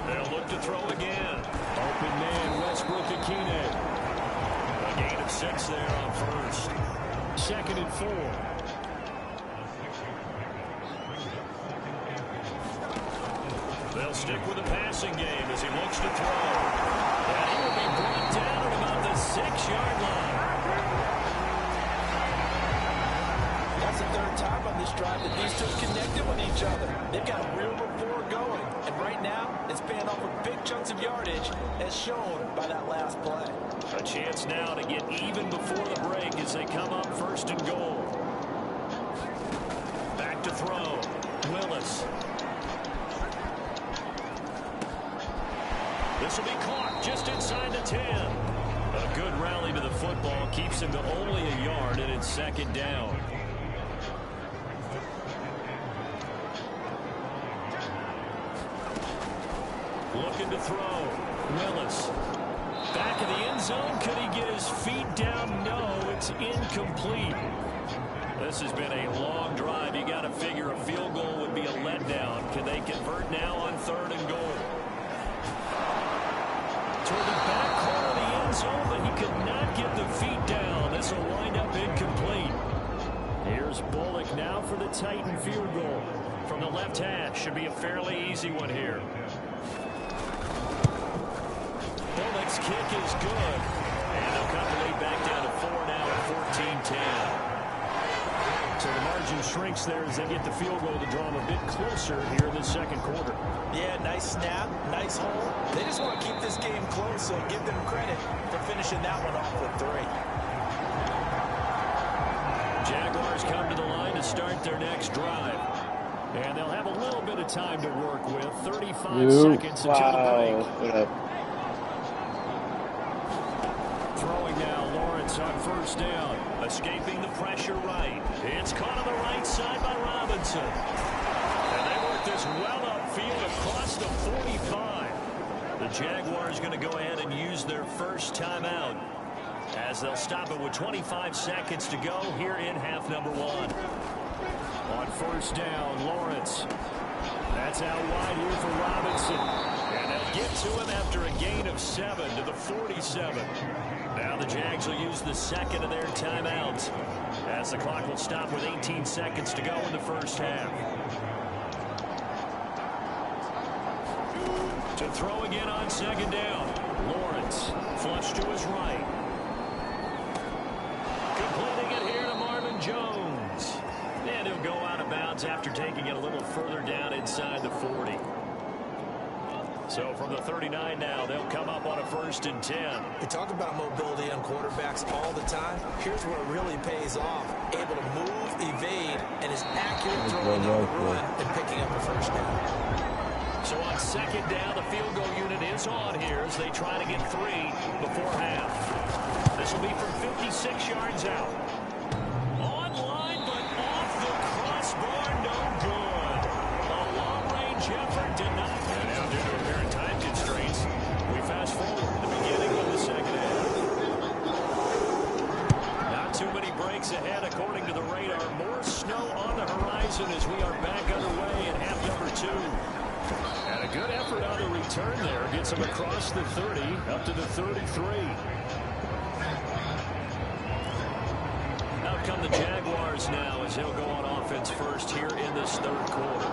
They'll look to throw again. Open man, Westbrook-Ikhine. A gain of 6 there on first. 2nd and 4. They'll stick with the passing game as he looks to throw. And he will be brought down at about the 6-yard line. That's the third time on this drive that these two connected with each other. They've got a real rapport going. And right now, it's paying off with big chunks of yardage, as shown by that last play. A chance now to get even before the break as they come up 1st and goal. Back to throw. Willis. This will be caught just inside the 10. A good rally to the football keeps him to only a yard, and it's 2nd down. Looking to throw. Willis. Back of the end zone. Could he get his feet down? No, it's incomplete. This has been a long drive. You got to figure a field goal would be a letdown. Can they convert now on 3rd and goal? Toward the back corner of the end zone, but he could not get the feet down. This will wind up incomplete. Here's Bullock now for the Titan field goal. From the left hash. Should be a fairly easy one here. Bullock's kick is good. And they'll cut the lead back down to 4 now at 14-10. So the margin shrinks there as they get the field goal to draw them a bit closer here in the 2nd quarter. Yeah, nice snap, nice hole. They just want to keep this game close, so give them credit for finishing that one off with 3. Jaguars come to the line to start their next drive. And they'll have a little bit of time to work with. 35 seconds until the break. Throwing now, Lawrence on 1st down. Escaping the pressure right. It's caught on the right side by Robinson. And they work this well upfield across the 45. The Jaguars going to go ahead and use their first timeout as they'll stop it with 25 seconds to go here in half number 1. On 1st down, Lawrence. That's out wide here for Robinson. And they'll get to him after a gain of 7 to the 47. Now the Jags will use the 2nd of their timeouts as the clock will stop with 18 seconds to go in the first half. To throw again on 2nd down. Lawrence flush to his right. Completing it here to Marvin Jones. And he'll go out of bounds after taking it a little further down inside the 40. So from the 39 now, they'll come up on a 1st and 10. We talk about mobility on quarterbacks all the time. Here's where it really pays off. Able to move, evade, and is accurate throwing on the run and picking up a 1st down. So on 2nd down, the field goal unit is on here as they try to get 3 before half. This will be from 56 yards out. Online, but off the crossbar, no good. A long-range effort did not. And now due to apparent time constraints, we fast forward to the beginning of the 2nd half. Not too many breaks ahead according to the radar. More snow on the horizon as we are back underway in half number 2. And a good effort on the return there. Gets him across the 30, up to the 33. Out come the Jaguars now as he'll go on offense first here in this 3rd quarter.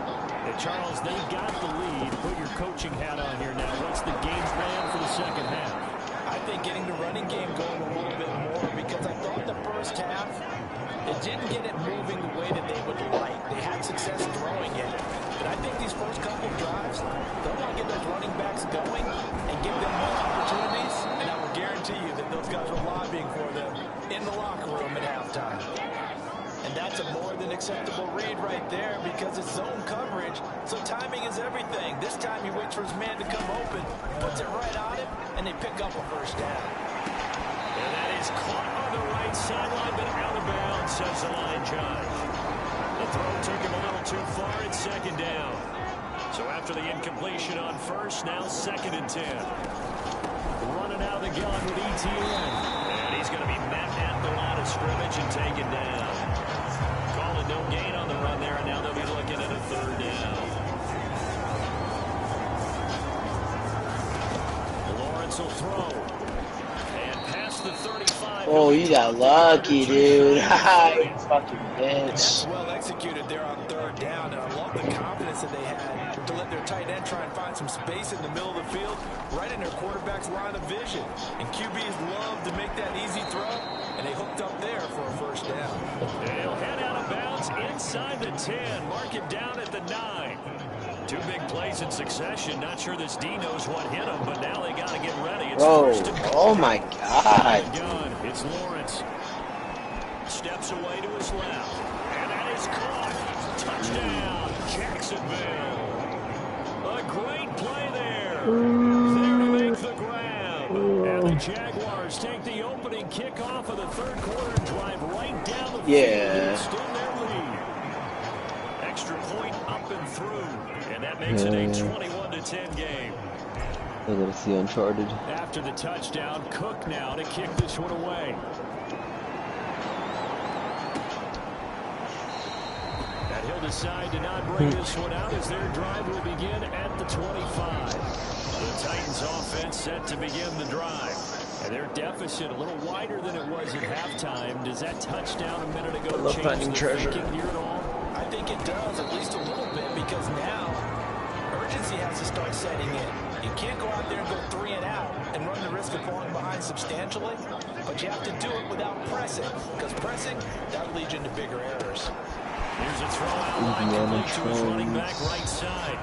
And Charles, they've got the lead. Put your coaching hat on here now. What's the game plan for the 2nd half? I think getting the running game going a little bit more because I thought the first half it didn't get it moving the way that they would like. They had success throwing it. But I think these first couple of drives, they'll want to get those running backs going and give them more opportunities. And I will guarantee you that those guys were lobbying for them in the locker room at halftime. And that's a more than acceptable read right there because it's zone coverage, so timing is everything. This time he waits for his man to come open, puts it right on him, and they pick up a first down. And that is caught on the right sideline, but out of bounds, says the line judge. The throw took him a little too far. It's second down. So after the incompletion on first, now 2nd and 10. Running out of the gun with ETN. And he's going to be met at the line of scrimmage and taken down. Calling no gain on the run there, and now they'll be looking at a 3rd down. Lawrence will throw. And past the 35. Oh, you got lucky, dude. Haha, you fucking bitch. That's well executed there on 3rd down, and I love the confidence that they had to let their tight end try and find some space in the middle of the field, right in their quarterback's line of vision. And QBs love to make that easy throw, and they hooked up there for a first down. He'll head out of bounds inside the 10. Mark him down at the 9. 2 big plays in succession. Not sure this D knows what hit him, but now they got to get ready. It's first and oh my God. It's Lawrence. Steps away to his left. And that is caught. Touchdown, Jacksonville. A great play there. There to make the grab. And the Jaguars take the opening kickoff of the 3rd quarter and drive right down the field. Yeah. Extend their lead. Extra point up and through. And that makes it a 21-10 game. I gotta see Uncharted. After the touchdown, Cook now to kick this one away. And he'll decide to not bring this one out as their drive will begin at the 25. The Titans offense set to begin the drive. And their deficit a little wider than it was at halftime. Does that touchdown a minute ago change the thinking here at all? I think it does, at least a little bit, because now urgency has to start setting in. You can't go out there and go 3 and out and run the risk of falling behind substantially, but you have to do it without pressing, because pressing, that leads you into bigger errors. Here's a throw out line complete to his running back right side.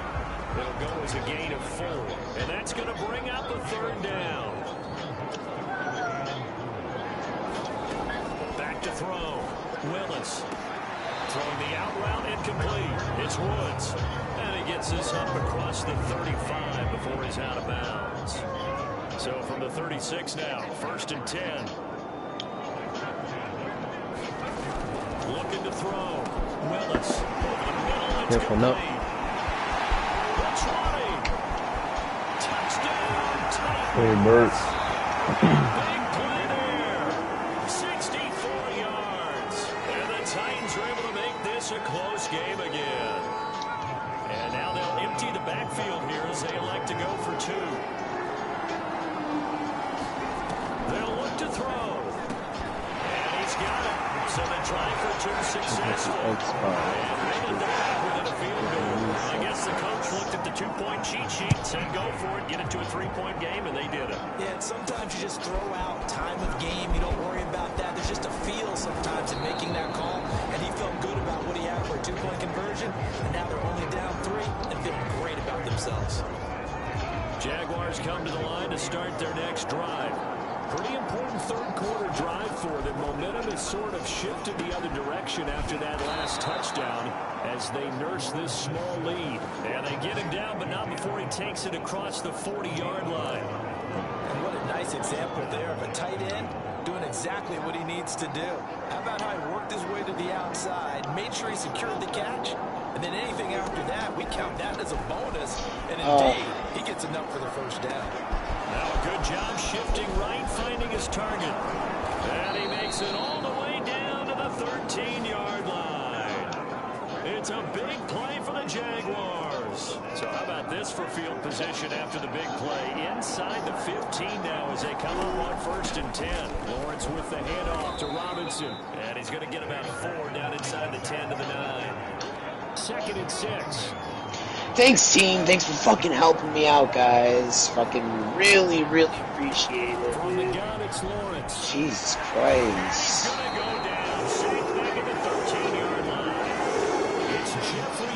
It'll go as a gain of 4, and that's going to bring up a 3rd down. Back to throw. Willis. Throwing the out route incomplete. It's Woods. And he gets this up across the 35 before he's out of bounds. So from the 36 now, 1st and 10. Looking to throw. Willis. Careful, no. That's running. Touchdown, Titans. Hey, Bert. Big play there. 64 yards. And the Titans are able to make this a close game again. And now they'll empty the backfield here as they elect to go for 2. They'll look to throw. And he's got it. So they try for 2 successful. And they get back within a field goal. I guess the coach looked at the 2-point cheat sheet, said go for it, get it to a 3-point game, and they did it. Yeah, and sometimes you just throw out time of game. You don't worry about that. There's just a feel sometimes in making that call, and he felt good about what he had for a 2-point conversion, and now they're only down 3 and feeling great about themselves. Jaguars come to the line to start their next drive. Pretty important 3rd quarter drive for them. Momentum has sort of shifted the other direction after that last touchdown as they nurse this small lead. And they get him down, but not before he takes it across the 40-yard line. And what a nice example there of a tight end doing exactly what he needs to do. How about how he worked his way to the outside, made sure he secured the catch, and then anything after that, we count that as a bonus. And indeed, he gets enough for the first down. Now a good job shifting right, finding his target. And he makes it all the way down to the 13-yard line. It's a big play for the Jaguars. So how about this for field position after the big play? Inside the 15 now as they come up on 1st and 10. Lawrence with the handoff to Robinson. And he's going to get about 4 down inside the 10 to the 9. 2nd and 6. Thanks, team. Thanks for fucking helping me out, guys. Fucking really, really appreciate it. From the gun, it's Lawrence. Jesus Christ. He's going to go down. Safe back at the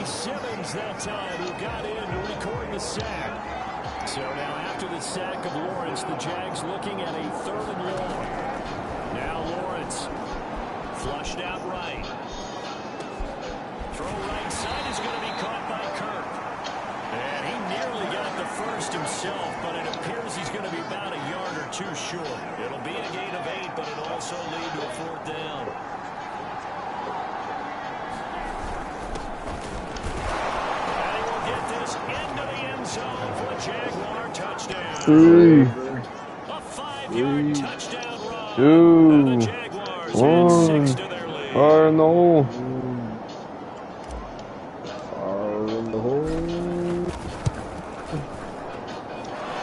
Simmons that time who got in to record the sack. So now after the sack of Lawrence, the Jags looking at a 3rd and long. Now Lawrence flushed out right. Throw right side is going to be caught by Kirk. And he nearly got the first himself, but it appears he's going to be about a yard or 2 short. It'll be a gain of 8, but it'll also lead to a 4th down. Into the end zone for a Jaguar touchdown. A 5-yard touchdown run. And the Jaguars add 6 to their lead. Oh no. In the hole.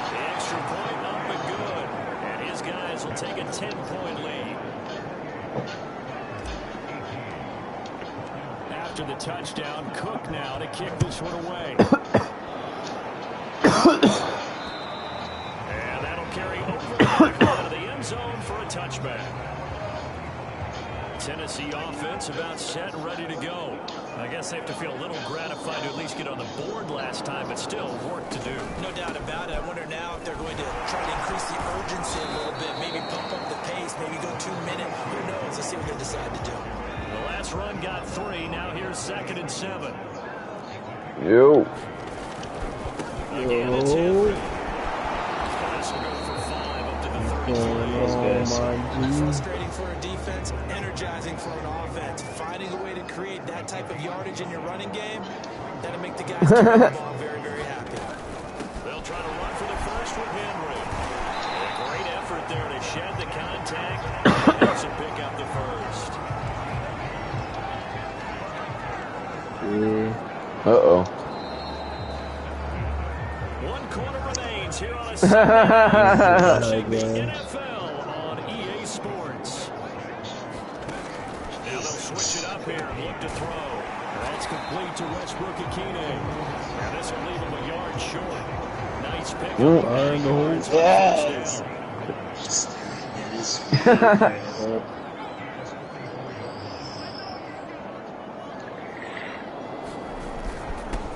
The extra point up and good. And his guys will take a 10-point lead. After the touchdown, Cook now to kick this one away. And that'll carry over the out of the end zone for a touchback. Tennessee offense about set and ready to go. I guess they have to feel a little gratified to at least get on the board last time, but still work to do. No doubt about it. I wonder now if they're going to try to increase the urgency a little bit, maybe pump up the pace, maybe go 2 minutes. Who knows? Let's see what they decide to do. The last run got 3. Now here's 2nd and 7. Yo. Again, it's Henry. This will go for 5 up to the 33. Frustrating for a defense, energizing for an offense. Finding a way to create that type of yardage in your running game, that'll make the guys carry the ball very, very happy. They'll try to run for the first with Henry. A great effort there to shed the contact and helps him pick up the first. Uh-oh. 1 quarter remains here on a Sunday. Watching the NFL on EA Sports. Now they'll switch it up here and look to throw. That's complete to Westbrook-Ikhine. And this will leave him a yard short. Nice pick. Yes.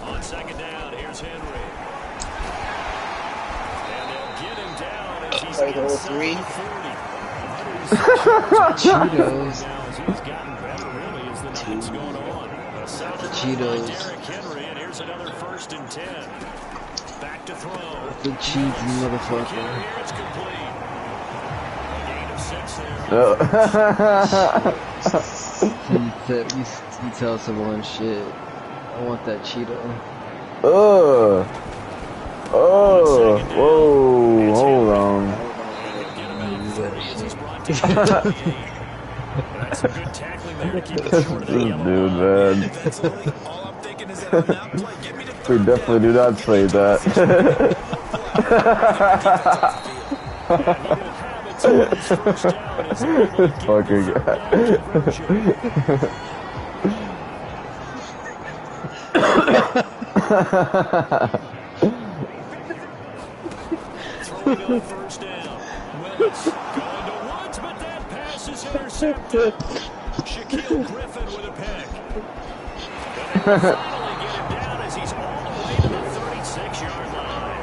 On 2nd down, here's Henry. And they'll get him down as he's inside the 40. Cheetos. He's gotten better, really, as the night's going on. A solid run by Cheetos. Derrick Henry, and here's another 1st and 10. Back to throw. The cheesy motherfucker. Here it's complete. A gain of 6 there. He tells someone shit. I want that Cheeto. Whoa, hold on. That's some good tackling there to keep it short of the yellow Dude, line. man. All I'm thinking is that on that play, get me to We third definitely do not say that. Fucking guy. Throwing on 1st down. Willis going to Woods, but that pass is intercepted. Shaquille Griffin with a pick. And they finally get him down as he's all the way to the 36-yard line.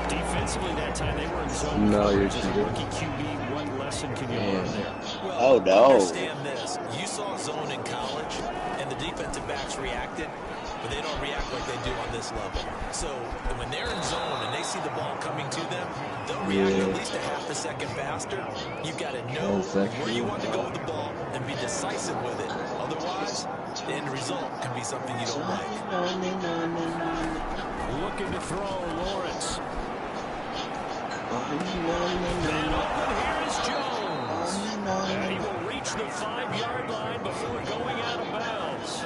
Defensively that time they were in zone coverage as a rookie QB. What lesson can you learn there? Well, understand this. You saw zone in college, and the defensive backs reacted, but they don't react like they do on this level. So when they're in zone and they see the ball coming to them, they'll react at least a half a second faster. You've got to know where you want to go with the ball and be decisive with it. Otherwise, the end result can be something you don't like. Looking to throw Lawrence. And open here is Jones. And he will reach the 5-yard line before going out of bounds.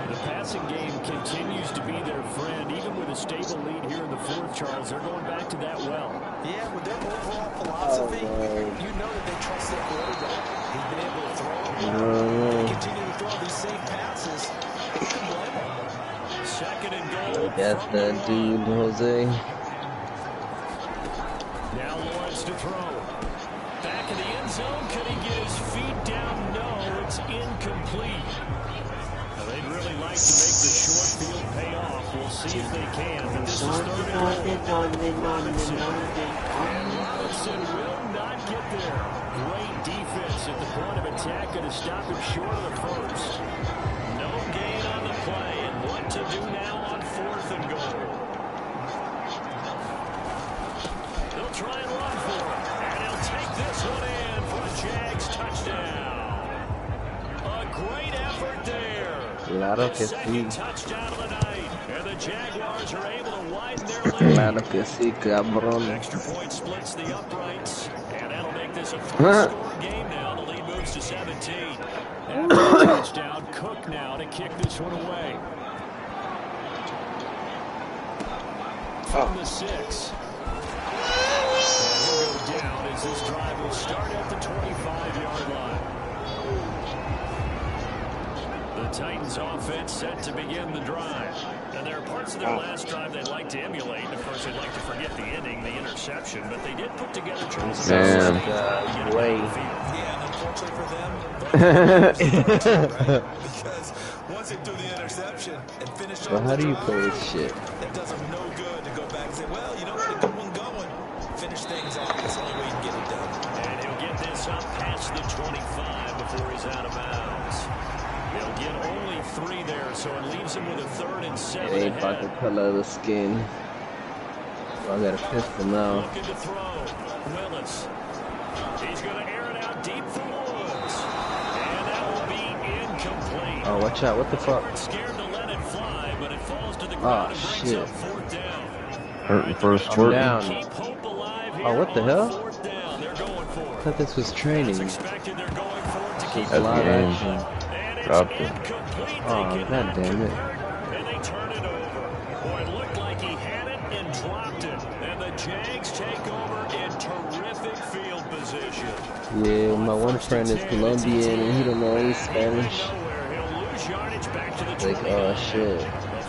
The passing game continues to be their friend, even with a stable lead here in the 4th, Charles. They're going back to that well. Yeah, with their overall philosophy, you know that they trust their quarterback. He's been able to throw and continue to throw these safe passes. Who can blame him? 2nd and goal. That's that dude, Jose. Now Lawrence to throw. Back in the end zone. Can he get his feet down? No, it's incomplete. Now, they'd really like to make the short see if they can. But this is third and goal. Robinson will not get there. Great defense at the point of attack, going to stop him short of the first. No gain on the play, and what to do now on 4th and goal. They'll try and run for it, and he'll take this one in for a Jags touchdown. A great effort there. Claro que sí. Touchdown of the night, and the Jaguars are able to widen their lead. Claro que sí, cabrón. Extra point splits the uprights, and that'll make this a 3-score game now. The lead moves to 17. After the touchdown, Cook now to kick this one away. From the 6. And he'll go down as this drive will start at the 25-yard line. The Titans offense set to begin the drive. And there are parts of their last drive they'd like to emulate. Of course, they'd like to forget the ending, the interception, but they did put together Charles. Way. Yeah, and unfortunately for them, because once they do the interception and finish Well, how do you play this shit? it does them no good to go back and say, well, you know what, a good one going. Finish things off. That's the only way you can get it done. And he'll get this up past the 25 before he's out of bounds. They'll get only 3 there, so it leaves him with a 3rd and 7 It ain't about the color of the skin. So I got a pistol now. Looking to throw. Willis. He's going to air it out deep for Woods. And that will be incomplete. Oh, watch out. What the fuck? Scared to let it fly, but it falls to the ground and brings shit. up 4th down. Hurting first I'm twerk. down. Keep hope alive here. Oh, what the hell? 4th down. They're going for I it. thought this was training. Expected they're going for it to keep It's That's live game. action. And it's Dropped it. incomplete. Oh, They god cannot damn it. convert, and they turn it over. Boy, it looked like he had it and dropped it. And the Jags take over in terrific field position. Yeah, my one friend is Colombian and he don't know any Spanish. He'll lose yardage back to the Like, 20. oh shit.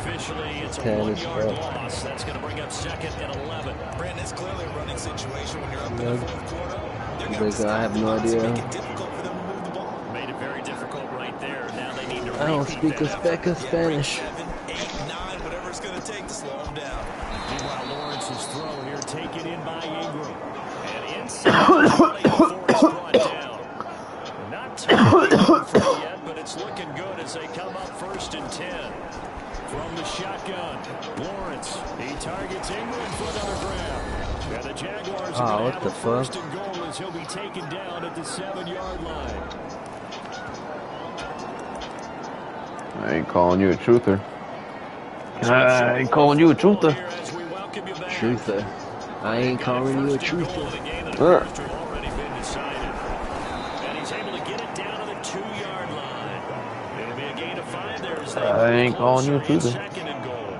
Officially, it's a 10 is 1-yard fuck. loss. That's going to bring up 2nd and 11. Brandon, it's clearly a running situation when you're up in the 4th quarter. They're Like, going to I have no idea. make it difficult for them to move the ball. Made it very difficult right there. Now they need to I don't repeat speak a that speck of Yeah, Spanish. 7, 8, 9, whatever it's going to take to slow them down. Meanwhile, Lawrence's throw here taken in by Ingram. And inside before it's brought down. Not totally confirmed yet, but it's looking good as they come up 1st and 10. From the shotgun, Lawrence. He targets Ingram for another grab. And the Jaguars are going to what have the a 1st fuck? and goal as he'll be taken down at the 7-yard line. I ain't calling you a truther. I ain't calling you a truther. Truther. I ain't calling you a truther. Already been decided. And he's able to get it down to the 2-yard line. It'll be a gain of 5 there as they I ain't calling you a truther. 2nd and goal.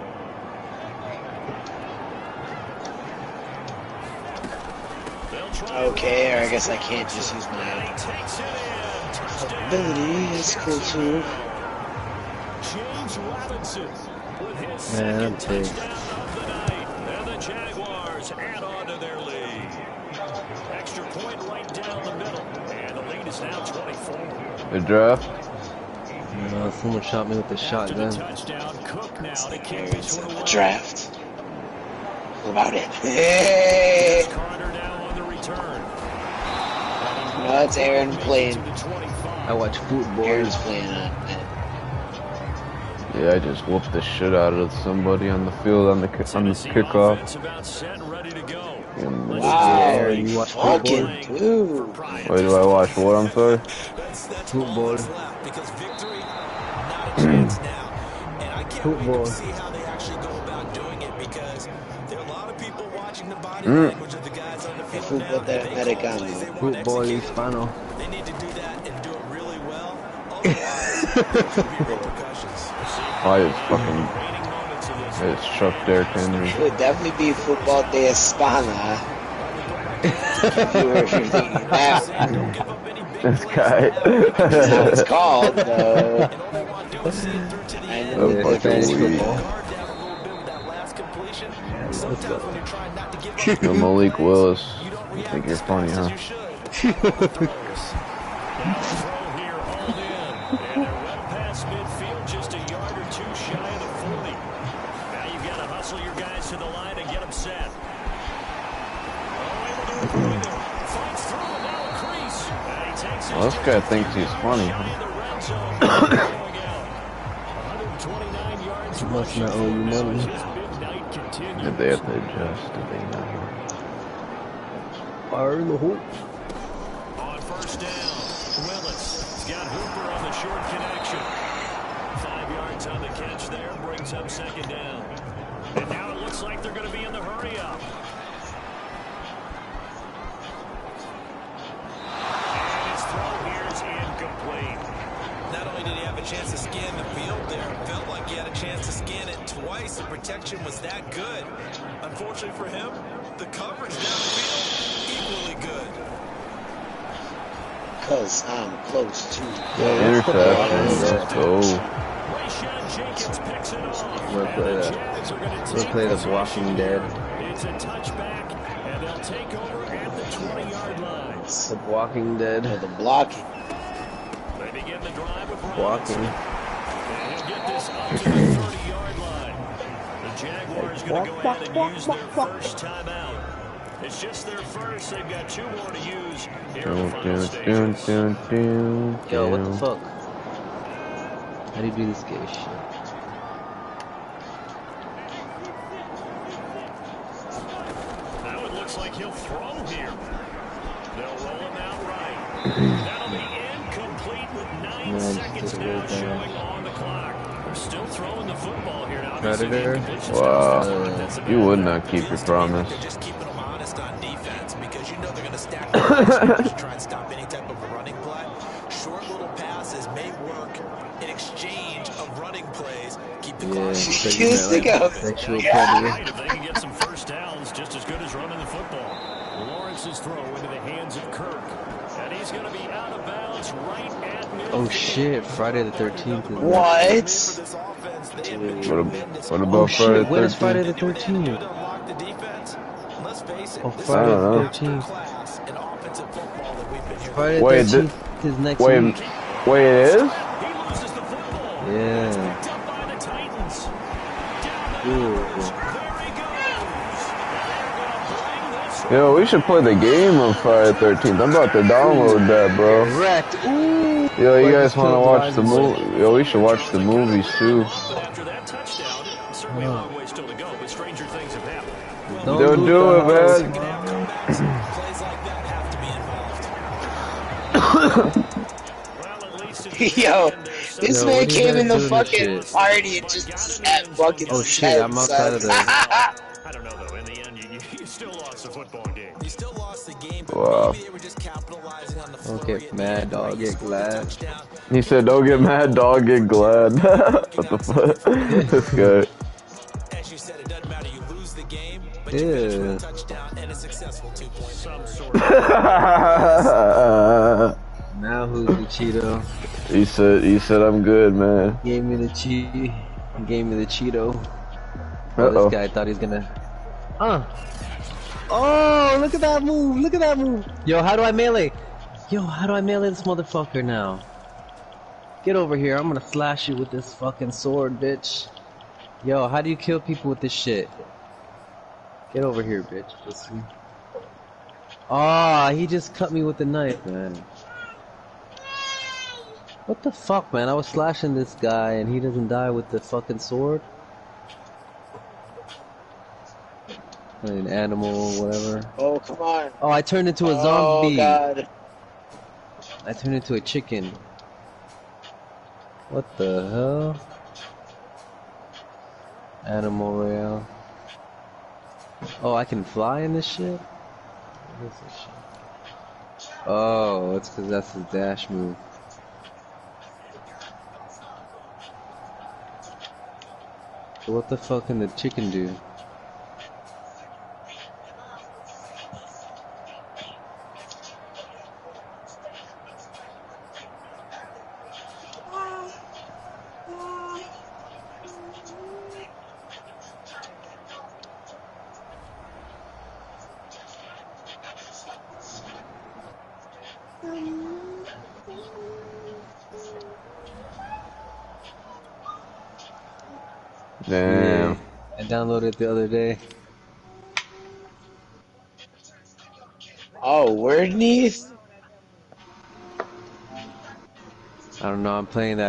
Okay, or I guess I can't just use my ability. That's cool too. James Robinson with his Man, I'm second pissed. touchdown of the night. And the Jaguars add on to their lead. Extra point right down the middle. And the lead is now 24. The draft. Someone shot me with the To the shotgun. touchdown, Cook now to kick this one away. Draft. What about it? Hey! Carter now on the return. No, it's Aaron playing. I watch football. Aaron's playing on that. Yeah, I just whooped the shit out of somebody on the field on the Tennessee kickoff. offense about set and ready to go. And Wow, Aaron, you watch football? fucking dude. wait, do I watch what? I'm sorry. That's Football. all that's left because victory, not a chance now. And I can't wait Football. to see how they actually go about doing it because there are a lot of people watching the body language of the guys on the field Football now. They call americano. plays they want Football executed. hispano. They need to do that and do it really well. Otherwise, there could be repercussions. I just fucking I just chucked Derrick Henry. It would definitely be football de España. if you're thinking that. This guy. That's how it's called, though. I know. A bunch of Spanish weed. football. Yo, Malik Willis. You think you're funny, huh? Throw here, hauled in. And they're well past midfield, just a yard or two shy of the 40. Now you've Hustle your guys to the line and get them set. Well, this guy thinks he's funny. He must not owe you money. Did they have to adjust? Did they not? Fire in the hole. On first down, Willis has got Hooper on the short connection. 5 yards on the catch there, brings up second down. And now it looks like they're going to be in the hurry up. And his throw here is incomplete. Not only did he have a chance to scan the field there, felt like he had a chance to scan it twice. The protection was that good. Unfortunately for him, the coverage downfield, equally good. Because I'm close to Interception. Let's go. We'll play the Walking Dead. It's a touchback, and they'll take over at the 20-yard line. The Walking Dead. or the blocking. They begin the drive with Walking. And he'll get this up to the 30-yard line. The Jaguars going to go ahead and use their first timeout. It's just their first. They've got 2 more to use here in the final stages. Yo, what the fuck? How do you do this gay shit? Now it looks like he'll throw here. They'll roll him out right. That'll be incomplete with 9 seconds now showing on the clock. They're still throwing the football here now. Predator. Wow. You would not keep your promise. They're just keeping them honest on defense because you know they're going to stack the box to try and stop any type of a running play. Short little passes may work in exchange of running plays. Keep the clock. Sexual predator. If they can get some first downs, just as good as running the football. Lawrence's throw into the hands of Kirk. And he's going to be out of bounds right at midfield. Oh shit, Friday the 13th. Is What? What about Friday the 13th? When is Friday the 13th? Oh, Friday the 13th. Friday the 13th is next week. Wait, it is? He loses the football. Yeah. Picked up by the Titans. Ooh. There he goes. Yo, we should play the game on Friday the 13th. I'm about to download that, bro. Correct. Ooh. Yo, you guys want to watch the movie? Yo, we should watch the movies too. But after that touchdown, certainly a long ways still to go, but stranger things have happened. Don't do it, man. Plays like that have to be involved. Well, at least it's Yo, this man what are you came in guys the doing fucking this shit? party and just snapped fucking Oh shit, I'm outside of the... I don't know, though. In the end, you still lost the football game. You still lost the game, but Wow. maybe they were just capitalizing on the Don't flurry get at the mad, end. dog, get glad. Touchdown. He said, "Don't get mad, dog. Get glad." What the fuck? This guy. As you said, it doesn't matter. You lose the game, but you finish with a Yeah. touchdown and a successful 2-point Some victory. sort of Now who's the Cheeto? He said, "I'm good, man." Gave me the He gave me the Cheeto. Oh, Uh-oh. this guy thought he's gonna... Oh, look at that move. Look at that move. Yo, how do I melee? Yo, how do I melee this motherfucker now? Get over here. I'm gonna slash you with this fucking sword, bitch. Yo, how do you kill people with this shit? Get over here, bitch. Pussy. Ah, he just cut me with the knife, man. What the fuck, man? I was slashing this guy and he doesn't die with the fucking sword? An animal, whatever. Oh, come on. Oh, I turned into a Oh, zombie. God. I turned into a chicken. What the hell? Animal rail. Oh, I can fly in this shit? What is this shit? Oh, it's because that's his dash move. So what the fuck can the chicken do? Damn. And downloaded it the other day. Oh, word knees? I don't know. I'm playing that.